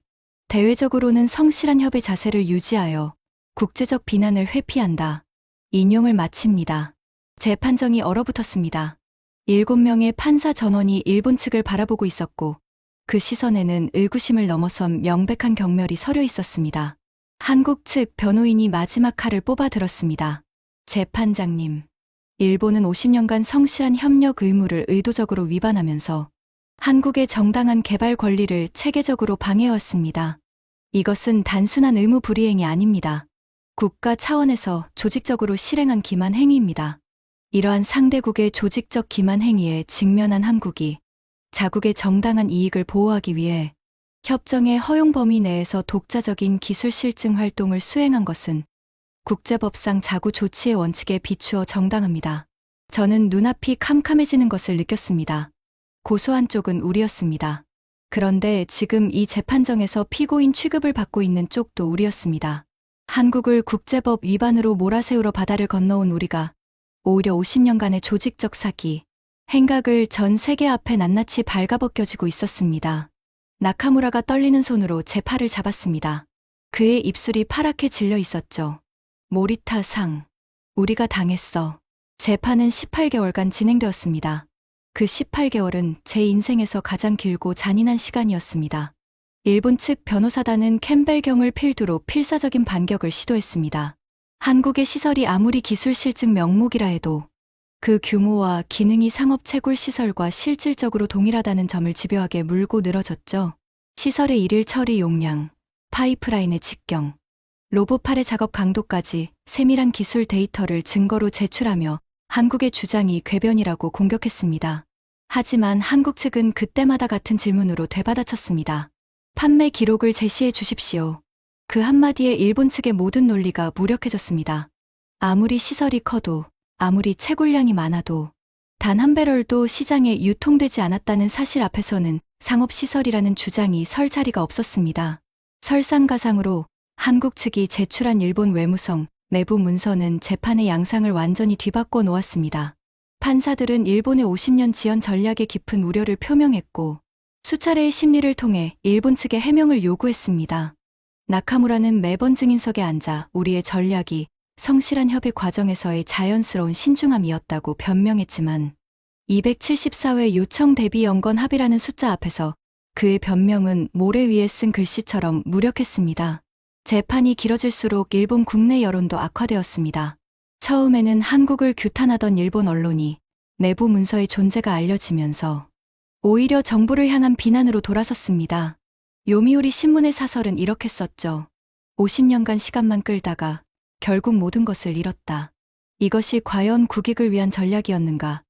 A: 대외적으로는 성실한 협의 자세를 유지하여 국제적 비난을 회피한다. 인용을 마칩니다. 재판정이 얼어붙었습니다. 7명의 판사 전원이 일본 측을 바라보고 있었고 그 시선에는 의구심을 넘어선 명백한 경멸이 서려 있었습니다. 한국 측 변호인이 마지막 칼을 뽑아 들었습니다. 재판장님, 일본은 50년간 성실한 협력 의무를 의도적으로 위반하면서 한국의 정당한 개발 권리를 체계적으로 방해해왔습니다. 이것은 단순한 의무 불이행이 아닙니다. 국가 차원에서 조직적으로 실행한 기만 행위입니다. 이러한 상대국의 조직적 기만 행위에 직면한 한국이 자국의 정당한 이익을 보호하기 위해 협정의 허용 범위 내에서 독자적인 기술 실증 활동을 수행한 것은 국제법상 자구 조치의 원칙에 비추어 정당합니다. 저는 눈앞이 캄캄해지는 것을 느꼈습니다. 고소한 쪽은 우리였습니다. 그런데 지금 이 재판정에서 피고인 취급을 받고 있는 쪽도 우리였습니다. 한국을 국제법 위반으로 몰아세우러 바다를 건너온 우리가 오히려 50년간의 조직적 사기, 행각을 전 세계 앞에 낱낱이 발가벗겨지고 있었습니다. 나카무라가 떨리는 손으로 제 팔을 잡았습니다. 그의 입술이 파랗게 질려 있었죠. 모리타 상, 우리가 당했어. 재판은 18개월간 진행되었습니다. 그 18개월은 제 인생에서 가장 길고 잔인한 시간이었습니다. 일본 측 변호사단은 캠벨 경을 필두로 필사적인 반격을 시도했습니다. 한국의 시설이 아무리 기술 실증 명목이라 해도 그 규모와 기능이 상업 채굴 시설과 실질적으로 동일하다는 점을 집요하게 물고 늘어졌죠. 시설의 일일 처리 용량, 파이프라인의 직경, 로봇팔의 작업 강도까지 세밀한 기술 데이터를 증거로 제출하며 한국의 주장이 궤변이라고 공격했습니다. 하지만 한국 측은 그때마다 같은 질문으로 되받아쳤습니다. 판매 기록을 제시해 주십시오. 그 한마디에 일본 측의 모든 논리가 무력해졌습니다. 아무리 시설이 커도 아무리 채굴량이 많아도 단 한 배럴도 시장에 유통되지 않았다는 사실 앞에서는 상업시설이라는 주장이 설 자리가 없었습니다. 설상가상으로 한국 측이 제출한 일본 외무성 내부 문서는 재판의 양상을 완전히 뒤바꿔 놓았습니다. 판사들은 일본의 50년 지연 전략에 깊은 우려를 표명했고 수차례의 심리를 통해 일본 측의 해명을 요구했습니다. 나카무라는 매번 증인석에 앉아 우리의 전략이 성실한 협의 과정에서의 자연스러운 신중함이었다고 변명했지만 274회 요청 대비 연건 합의라는 숫자 앞에서 그의 변명은 모래 위에 쓴 글씨처럼 무력했습니다. 재판이 길어질수록 일본 국내 여론도 악화되었습니다. 처음에는 한국을 규탄하던 일본 언론이 내부 문서의 존재가 알려지면서 오히려 정부를 향한 비난으로 돌아섰습니다. 요미우리 신문의 사설은 이렇게 썼죠. 50년간 시간만 끌다가 결국 모든 것을 잃었다. 이것이 과연 국익을 위한 전략이었는가?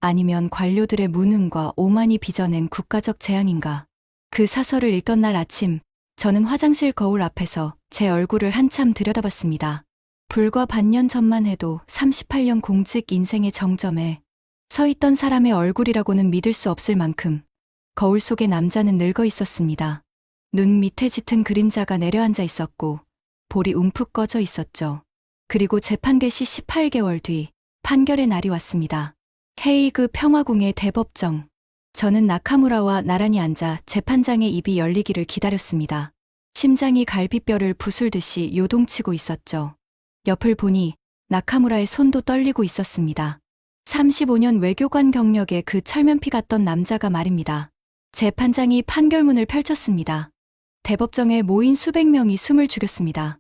A: 아니면 관료들의 무능과 오만이 빚어낸 국가적 재앙인가? 그 사설을 읽던 날 아침, 저는 화장실 거울 앞에서 제 얼굴을 한참 들여다봤습니다. 불과 반년 전만 해도 38년 공직 인생의 정점에 서 있던 사람의 얼굴이라고는 믿을 수 없을 만큼 거울 속의 남자는 늙어 있었습니다. 눈 밑에 짙은 그림자가 내려앉아 있었고 볼이 움푹 꺼져 있었죠. 그리고 재판 개시 18개월 뒤 판결의 날이 왔습니다. 헤이그 평화궁의 대법정. 저는 나카무라와 나란히 앉아 재판장의 입이 열리기를 기다렸습니다. 심장이 갈비뼈를 부술듯이 요동치고 있었죠. 옆을 보니 나카무라의 손도 떨리고 있었습니다. 35년 외교관 경력의 그 철면피 같던 남자가 말입니다. 재판장이 판결문을 펼쳤습니다. 대법정에 모인 수백 명이 숨을 죽였습니다.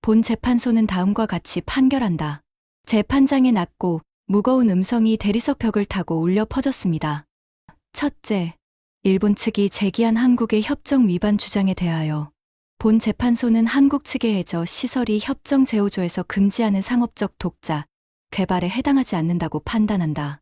A: 본 재판소는 다음과 같이 판결한다. 재판장의 낮고 무거운 음성이 대리석 벽을 타고 울려 퍼졌습니다. 첫째, 일본 측이 제기한 한국의 협정 위반 주장에 대하여 본 재판소는 한국 측에 해저 시설이 협정 제5조에서 금지하는 상업적 독자, 개발에 해당하지 않는다고 판단한다.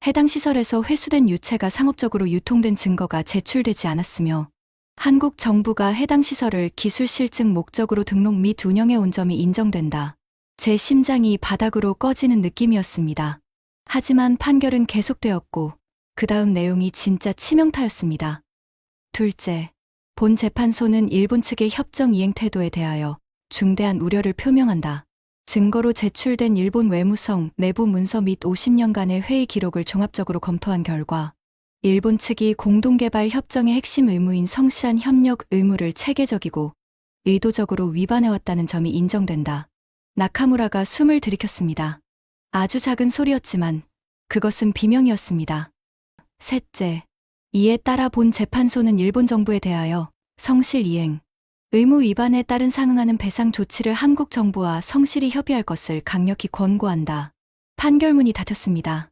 A: 해당 시설에서 회수된 유체가 상업적으로 유통된 증거가 제출되지 않았으며 한국 정부가 해당 시설을 기술 실증 목적으로 등록 및 운영해 온 점이 인정된다. 제 심장이 바닥으로 꺼지는 느낌이었습니다. 하지만 판결은 계속되었고 그 다음 내용이 진짜 치명타였습니다. 둘째, 본 재판소는 일본 측의 협정 이행 태도에 대하여 중대한 우려를 표명한다. 증거로 제출된 일본 외무성 내부 문서 및 50년간의 회의 기록을 종합적으로 검토한 결과 일본 측이 공동개발 협정의 핵심 의무인 성실한 협력 의무를 체계적이고 의도적으로 위반해왔다는 점이 인정된다. 나카무라가 숨을 들이켰습니다. 아주 작은 소리였지만 그것은 비명이었습니다. 셋째, 이에 따라 본 재판소는 일본 정부에 대하여 성실 이행, 의무 위반에 따른 상응하는 배상 조치를 한국 정부와 성실히 협의할 것을 강력히 권고한다. 판결문이 닫혔습니다.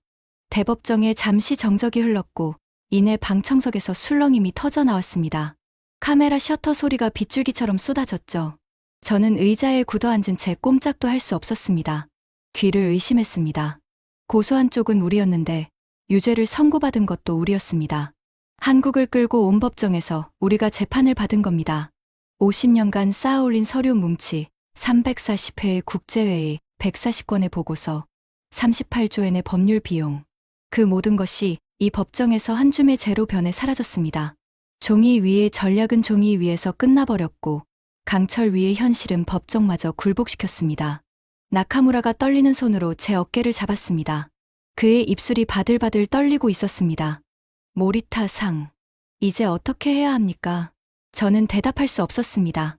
A: 대법정에 잠시 정적이 흘렀고 이내 방청석에서 술렁임이 터져 나왔습니다. 카메라 셔터 소리가 빗줄기처럼 쏟아졌죠. 저는 의자에 굳어앉은 채 꼼짝도 할 수 없었습니다. 귀를 의심했습니다. 고소한 쪽은 우리였는데 유죄를 선고받은 것도 우리였습니다. 한국을 끌고 온 법정에서 우리가 재판을 받은 겁니다. 50년간 쌓아올린 서류 뭉치, 340회의 국제회의, 140건의 보고서, 38조엔의 법률 비용. 그 모든 것이 이 법정에서 한 줌의 재로 변해 사라졌습니다. 종이 위의 전략은 종이 위에서 끝나버렸고 강철 위의 현실은 법정마저 굴복시켰습니다. 나카무라가 떨리는 손으로 제 어깨를 잡았습니다. 그의 입술이 바들바들 떨리고 있었습니다. 모리타 상. 이제 어떻게 해야 합니까? 저는 대답할 수 없었습니다.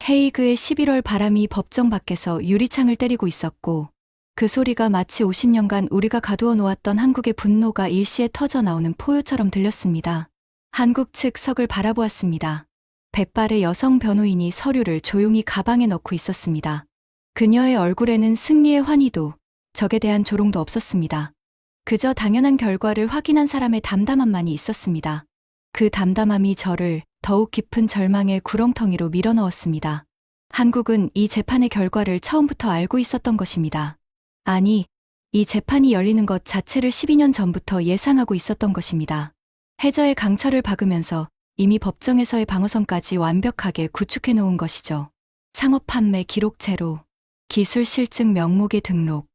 A: 헤이그의 11월 바람이 법정 밖에서 유리창을 때리고 있었고 그 소리가 마치 50년간 우리가 가두어 놓았던 한국의 분노가 일시에 터져 나오는 포효처럼 들렸습니다. 한국 측 석을 바라보았습니다. 백발의 여성 변호인이 서류를 조용히 가방에 넣고 있었습니다. 그녀의 얼굴에는 승리의 환희도 적에 대한 조롱도 없었습니다. 그저 당연한 결과를 확인한 사람의 담담함만이 있었습니다. 그 담담함이 저를 더욱 깊은 절망의 구렁텅이로 밀어넣었습니다. 한국은 이 재판의 결과를 처음부터 알고 있었던 것입니다. 아니, 이 재판이 열리는 것 자체를 12년 전부터 예상하고 있었던 것입니다. 해저의 강철을 박으면서 이미 법정에서의 방어선까지 완벽하게 구축해 놓은 것이죠. 상업 판매 기록제로, 기술 실증 명목의 등록,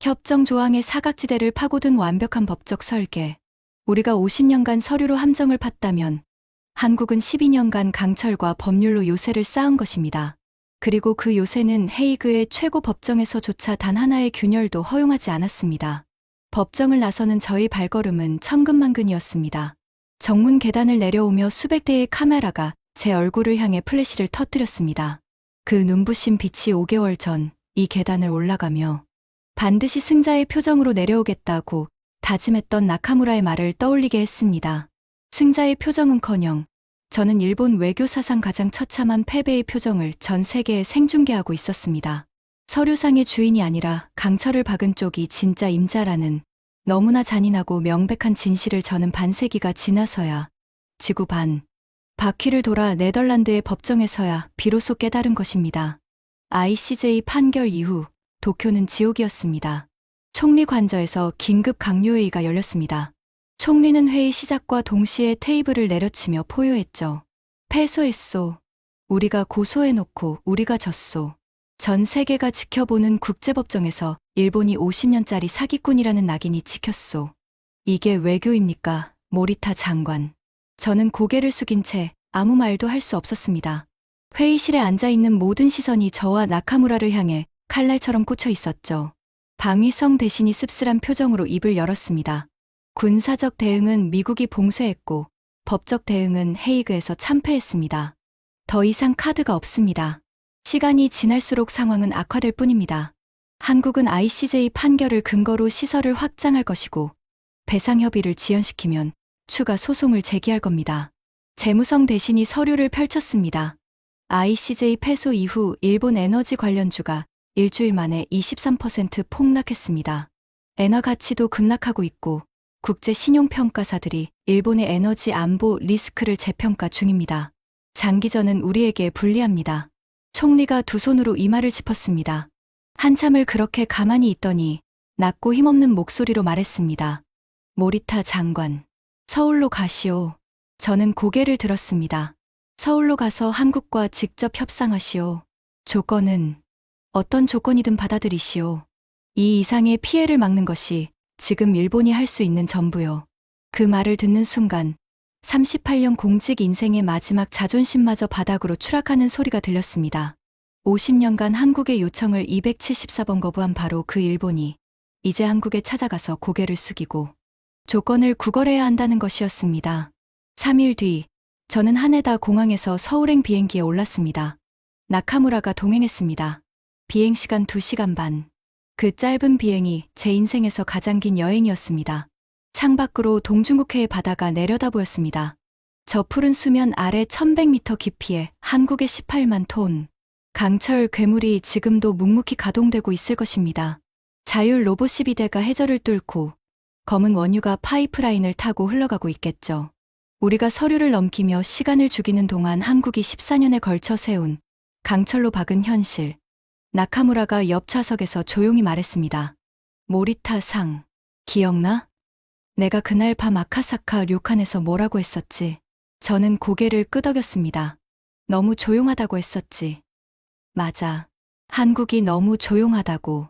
A: 협정 조항의 사각지대를 파고든 완벽한 법적 설계. 우리가 50년간 서류로 함정을 팠다면 한국은 12년간 강철과 법률로 요새를 쌓은 것입니다. 그리고 그 요새는 헤이그의 최고 법정에서조차 단 하나의 균열도 허용하지 않았습니다. 법정을 나서는 저희 발걸음은 천근만근이었습니다. 정문 계단을 내려오며 수백 대의 카메라가 제 얼굴을 향해 플래시를 터뜨렸습니다. 그 눈부신 빛이 5개월 전 이 계단을 올라가며 반드시 승자의 표정으로 내려오겠다고 다짐했던 나카무라의 말을 떠올리게 했습니다. 승자의 표정은커녕 저는 일본 외교사상 가장 처참한 패배의 표정을 전 세계에 생중계하고 있었습니다. 서류상의 주인이 아니라 강철을 박은 쪽이 진짜 임자라는 너무나 잔인하고 명백한 진실을 저는 반세기가 지나서야 지구 반 바퀴를 돌아 네덜란드의 법정에서야 비로소 깨달은 것입니다. ICJ 판결 이후 도쿄는 지옥이었습니다. 총리 관저에서 긴급 강요회의가 열렸습니다. 총리는 회의 시작과 동시에 테이블을 내려치며 포효했죠. 패소했소. 우리가 고소해놓고 우리가 졌소. 전 세계가 지켜보는 국제법정에서 일본이 50년짜리 사기꾼이라는 낙인이 찍혔소. 이게 외교입니까, 모리타 장관. 저는 고개를 숙인 채 아무 말도 할 수 없었습니다. 회의실에 앉아있는 모든 시선이 저와 나카무라를 향해 칼날처럼 꽂혀 있었죠. 방위성 대신이 씁쓸한 표정으로 입을 열었습니다. 군사적 대응은 미국이 봉쇄했고 법적 대응은 헤이그에서 참패했습니다. 더 이상 카드가 없습니다. 시간이 지날수록 상황은 악화될 뿐입니다. 한국은 ICJ 판결을 근거로 시설을 확장할 것이고 배상협의를 지연시키면 추가 소송을 제기할 겁니다. 재무성 대신이 서류를 펼쳤습니다. ICJ 패소 이후 일본 에너지 관련주가 일주일 만에 23% 폭락했습니다. 엔화 가치도 급락하고 있고 국제 신용평가사들이 일본의 에너지 안보 리스크를 재평가 중입니다. 장기전은 우리에게 불리합니다. 총리가 두 손으로 이마를 짚었습니다. 한참을 그렇게 가만히 있더니 낮고 힘없는 목소리로 말했습니다. 모리타 장관, 서울로 가시오. 저는 고개를 들었습니다. 서울로 가서 한국과 직접 협상하시오. 조건은 어떤 조건이든 받아들이시오. 이 이상의 피해를 막는 것이 지금 일본이 할 수 있는 전부요. 그 말을 듣는 순간 38년 공직 인생의 마지막 자존심마저 바닥으로 추락하는 소리가 들렸습니다. 50년간 한국의 요청을 274번 거부한 바로 그 일본이 이제 한국에 찾아가서 고개를 숙이고 조건을 구걸해야 한다는 것이었습니다. 3일 뒤 저는 하네다 공항에서 서울행 비행기에 올랐습니다. 나카무라가 동행했습니다. 비행시간 2시간 반. 그 짧은 비행이 제 인생에서 가장 긴 여행이었습니다. 창밖으로 동중국해의 바다가 내려다 보였습니다. 저 푸른 수면 아래 1100m 깊이에 한국의 18만 톤. 강철 괴물이 지금도 묵묵히 가동되고 있을 것입니다. 자율 로봇 12대가 해저를 뚫고 검은 원유가 파이프라인을 타고 흘러가고 있겠죠. 우리가 서류를 넘기며 시간을 죽이는 동안 한국이 14년에 걸쳐 세운 강철로 박은 현실. 나카무라가 옆 좌석에서 조용히 말했습니다. 모리타 상, 기억나? 내가 그날 밤 아카사카 료칸에서 뭐라고 했었지? 저는 고개를 끄덕였습니다. 너무 조용하다고 했었지. 맞아. 한국이 너무 조용하다고.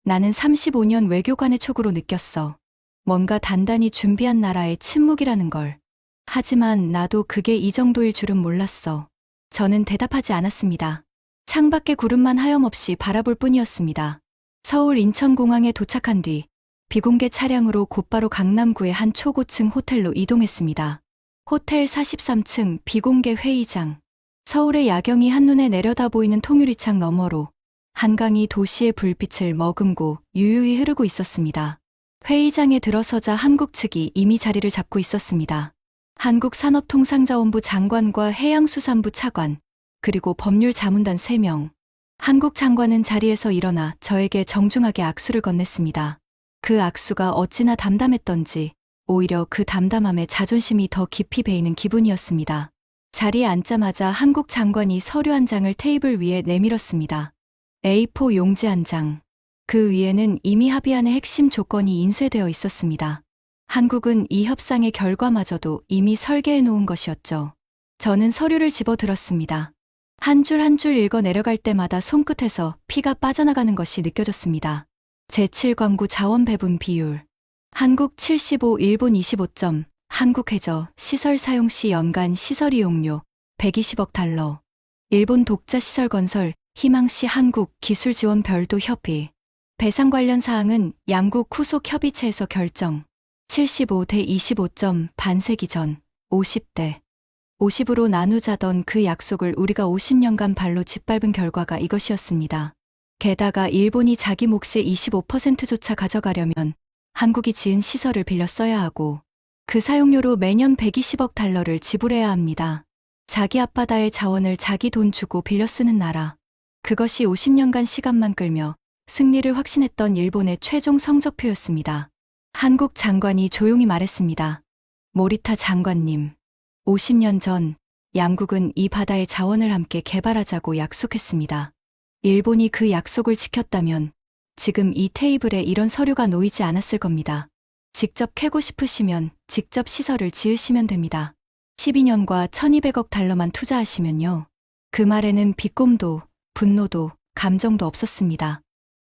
A: 나는 35년 외교관의 촉으로 느꼈어. 뭔가 단단히 준비한 나라의 침묵이라는 걸. 하지만 나도 그게 이 정도일 줄은 몰랐어. 저는 대답하지 않았습니다. 창밖의 구름만 하염없이 바라볼 뿐이었습니다. 서울 인천공항에 도착한 뒤 비공개 차량으로 곧바로 강남구의 한 초고층 호텔로 이동했습니다. 호텔 43층 비공개 회의장. 서울의 야경이 한눈에 내려다 보이는 통유리창 너머로 한강이 도시의 불빛을 머금고 유유히 흐르고 있었습니다. 회의장에 들어서자 한국 측이 이미 자리를 잡고 있었습니다. 한국산업통상자원부 장관과 해양수산부 차관, 그리고 법률자문단 3명. 한국 장관은 자리에서 일어나 저에게 정중하게 악수를 건넸습니다. 그 악수가 어찌나 담담했던지 오히려 그 담담함에 자존심이 더 깊이 배이는 기분이었습니다. 자리에 앉자마자 한국 장관이 서류 한 장을 테이블 위에 내밀었습니다. A4 용지 한 장. 그 위에는 이미 합의안의 핵심 조건이 인쇄되어 있었습니다. 한국은 이 협상의 결과마저도 이미 설계해 놓은 것이었죠. 저는 서류를 집어들었습니다. 한 줄 한 줄 읽어 내려갈 때마다 손끝에서 피가 빠져나가는 것이 제7광구 자원 배분 비율. 한국 75, 일본 25점, 한국해저 시설 사용 시 연간 시설 이용료 120억 달러. 일본 독자 시설 건설 희망시 한국 기술 지원 별도 협의. 배상 관련 사항은 양국 후속 협의체에서 결정. 75대 25점 반세기 전 50대 50으로 나누자던 그 약속을 우리가 50년간 발로 짓밟은 결과가 이것이었습니다. 게다가 일본이 자기 몫의 25%조차 가져가려면 한국이 지은 시설을 빌려 써야 하고 그 사용료로 매년 120억 달러를 지불해야 합니다. 자기 앞바다의 자원을 자기 돈 주고 빌려 쓰는 나라. 그것이 50년간 시간만 끌며 승리를 확신했던 일본의 최종 성적표였습니다. 한국 장관이 조용히 말했습니다. 모리타 장관님, 50년 전 양국은 이 바다의 자원을 함께 개발하자고 약속했습니다. 일본이 그 약속을 지켰다면 지금 이 테이블에 이런 서류가 놓이지 않았을 겁니다. 직접 캐고 싶으시면 직접 시설을 지으시면 됩니다. 12년과 1200억 달러만 투자하시면요. 그 말에는 비꼼도, 분노도, 감정도 없었습니다.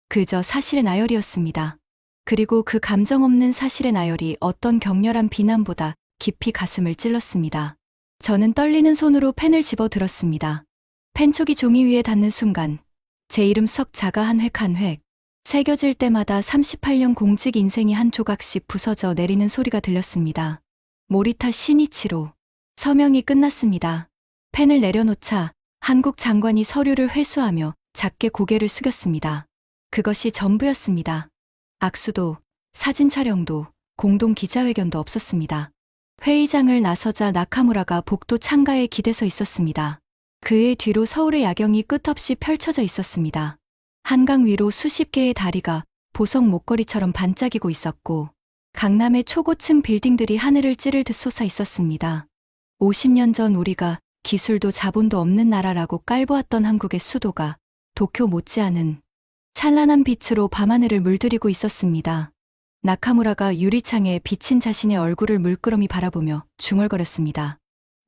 A: 그저 사실의 나열이었습니다. 그리고 그 감정 없는 사실의 나열이 어떤 격렬한 비난보다 깊이 가슴을 찔렀습니다. 저는 떨리는 손으로 펜을 집어 들었습니다. 펜촉이 종이 위에 닿는 순간 제 이름 석자가 한 획 한 획 새겨질 때마다 38년 공직 인생이 한 조각씩 부서져 내리는 소리가 들렸습니다. 모리타 시니치로. 서명이 끝났습니다. 펜을 내려놓자 한국 장관이 서류를 회수하며 작게 고개를 숙였습니다. 그것이 전부였습니다. 악수도, 사진 촬영도, 공동 기자회견도 없었습니다. 회의장을 나서자 나카무라가 복도 창가에 기대서 있었습니다. 그의 뒤로 서울의 야경이 끝없이 펼쳐져 있었습니다. 한강 위로 수십 개의 다리가 보석 목걸이처럼 반짝이고 있었고 강남의 초고층 빌딩들이 하늘을 찌를 듯 솟아 있었습니다. 50년 전 우리가 기술도 자본도 없는 나라라고 깔보았던 한국의 수도가 도쿄 못지않은 찬란한 빛으로 밤하늘을 물들이고 있었습니다. 나카무라가 유리창에 비친 자신의 얼굴을 물끄러미 바라보며 중얼거렸습니다.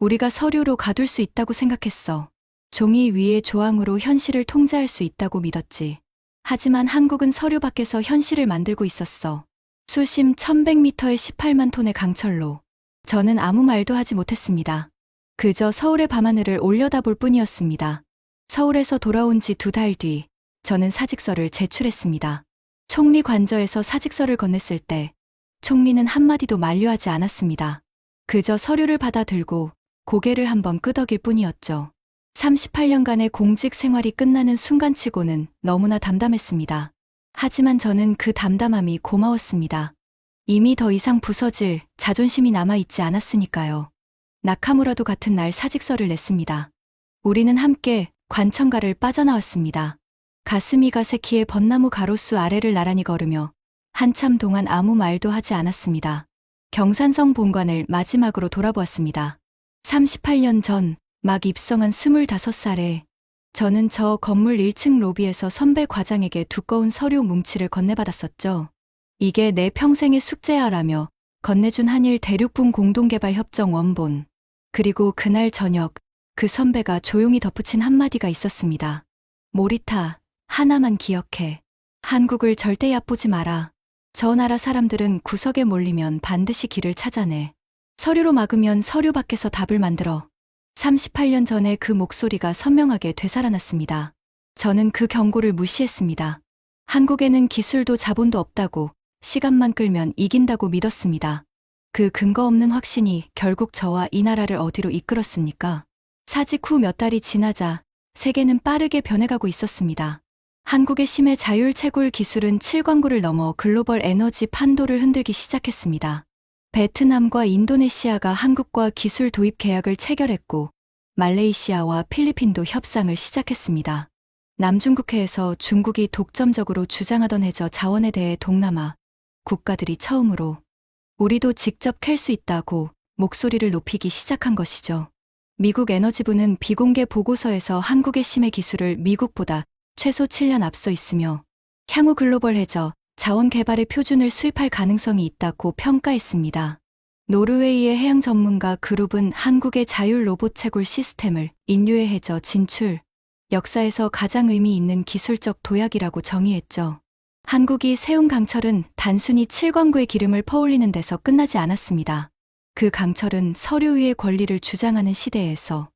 A: 우리가 서류로 가둘 수 있다고 생각했어. 종이 위의 조항으로 현실을 통제할 수 있다고 믿었지. 하지만 한국은 서류 밖에서 현실을 만들고 있었어. 수심 1100m의 18만 톤의 강철로. 저는 아무 말도 하지 못했습니다. 그저 서울의 밤하늘을 올려다볼 뿐이었습니다. 서울에서 돌아온 지 2달 뒤, 저는 사직서를 제출했습니다. 총리 관저에서 사직서를 건넸을 때, 총리는 한마디도 만류하지 않았습니다. 그저 서류를 받아 들고 고개를 한번 끄덕일 뿐이었죠. 38년간의 공직 생활이 끝나는 순간치고는 너무나 담담했습니다. 하지만 저는 그 담담함이 고마웠습니다. 이미 더 이상 부서질 자존심이 남아있지 않았으니까요. 나카무라도 같은 날 사직서를 냈습니다. 우리는 함께 관청가를 빠져나왔습니다. 가스미가세키의 벚나무 가로수 아래를 나란히 걸으며 한참 동안 아무 말도 하지 않았습니다. 경산성 본관을 마지막으로 돌아보았습니다. 38년 전 막 입성한 25살에 저는 저 건물 1층 로비에서 선배 과장에게 두꺼운 서류 뭉치를 건네받았었죠. 이게 내 평생의 숙제야라며 건네준 한일 대륙분 공동개발협정 원본. 그리고 그날 저녁 그 선배가 조용히 덧붙인 한마디가 있었습니다. 모리타, 하나만 기억해. 한국을 절대 얕보지 마라. 저 나라 사람들은 구석에 몰리면 반드시 길을 찾아내. 서류로 막으면 서류 밖에서 답을 만들어. 38년 전에 그 목소리가 선명하게 되살아났습니다. 저는 그 경고를 무시했습니다. 한국에는 기술도 자본도 없다고, 시간만 끌면 이긴다고 믿었습니다. 그 근거 없는 확신이 결국 저와 이 나라를 어디로 이끌었습니까? 사직 후 몇 달이 지나자 세계는 빠르게 변해가고 있었습니다. 한국의 심해 자율 채굴 기술은 7광구를 넘어 글로벌 에너지 판도를 흔들기 시작했습니다. 베트남과 인도네시아가 한국과 기술 도입 계약을 체결했고 말레이시아와 필리핀도 협상을 시작했습니다. 남중국해에서 중국이 독점적으로 주장하던 해저 자원에 대해 동남아 국가들이 처음으로 우리도 직접 캘 수 있다고 목소리를 높이기 시작한 것이죠. 미국 에너지부는 비공개 보고서에서 한국의 심해 기술을 미국보다 최소 7년 앞서 있으며 향후 글로벌 해저 자원 개발의 표준을 수입할 가능성이 있다고 평가했습니다. 노르웨이의 해양 전문가 그룹은 한국의 자율 로봇 채굴 시스템을 인류의 해저 진출, 역사에서 가장 의미 있는 기술적 도약이라고 정의했죠. 한국이 세운 강철은 단순히 7광구의 기름을 퍼올리는 데서 끝나지 않았습니다. 그 강철은 서류 위의 권리를 주장하는 시대에서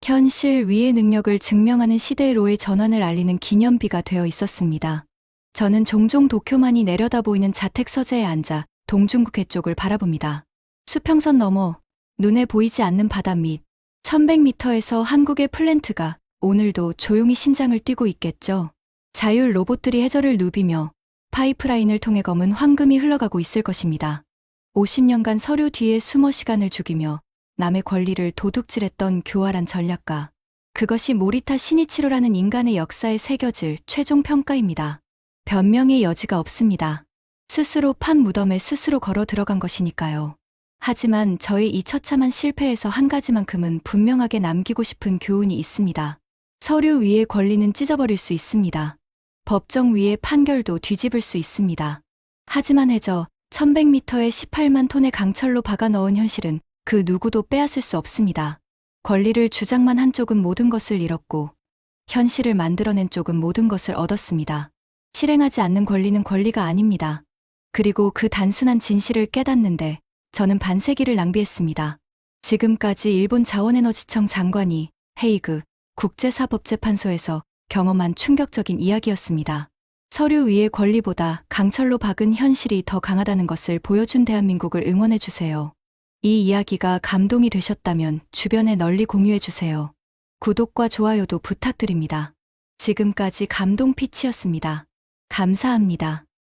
A: 현실 위의 능력을 증명하는 시대로의 전환을 알리는 기념비가 되어 있었습니다. 저는 종종 도쿄만이 내려다 보이는 자택 서재에 앉아 동중국해 쪽을 바라봅니다. 수평선 너머 눈에 보이지 않는 바다 밑 1100m에서 한국의 플랜트가 오늘도 조용히 심장을 뛰고 있겠죠. 자율 로봇들이 해저를 누비며 파이프라인을 통해 검은 황금이 흘러가고 있을 것입니다. 50년간 서류 뒤에 숨어 시간을 죽이며 남의 권리를 도둑질했던 교활한 전략가. 그것이 모리타 시니치로라는 인간의 역사에 새겨질 최종 평가입니다. 변명의 여지가 없습니다. 스스로 판 무덤에 스스로 걸어 들어간 것이니까요. 하지만 저의 이 처참한 실패에서 한 가지만큼은 분명하게 남기고 싶은 교훈이 있습니다. 서류 위의 권리는 찢어버릴 수 있습니다. 법정 위의 판결도 뒤집을 수 있습니다. 하지만 해저 1100m에 18만 톤의 강철로 박아 넣은 현실은 그 누구도 빼앗을 수 없습니다. 권리를 주장만 한 쪽은 모든 것을 잃었고 현실을 만들어낸 쪽은 모든 것을 얻었습니다. 실행하지 않는 권리는 권리가 아닙니다. 그리고 그 단순한 진실을 깨닫는데 저는 반세기를 낭비했습니다. 지금까지 일본 자원에너지청 장관이 헤이그 국제사법재판소에서 경험한 충격적인 이야기였습니다. 서류 위의 권리보다 강철로 박은 현실이 더 강하다는 것을 보여준 대한민국을 응원해주세요. 이 이야기가 감동이 되셨다면 주변에 널리 공유해주세요. 구독과 좋아요도 부탁드립니다. 지금까지 감동 피치였습니다. 감사합니다.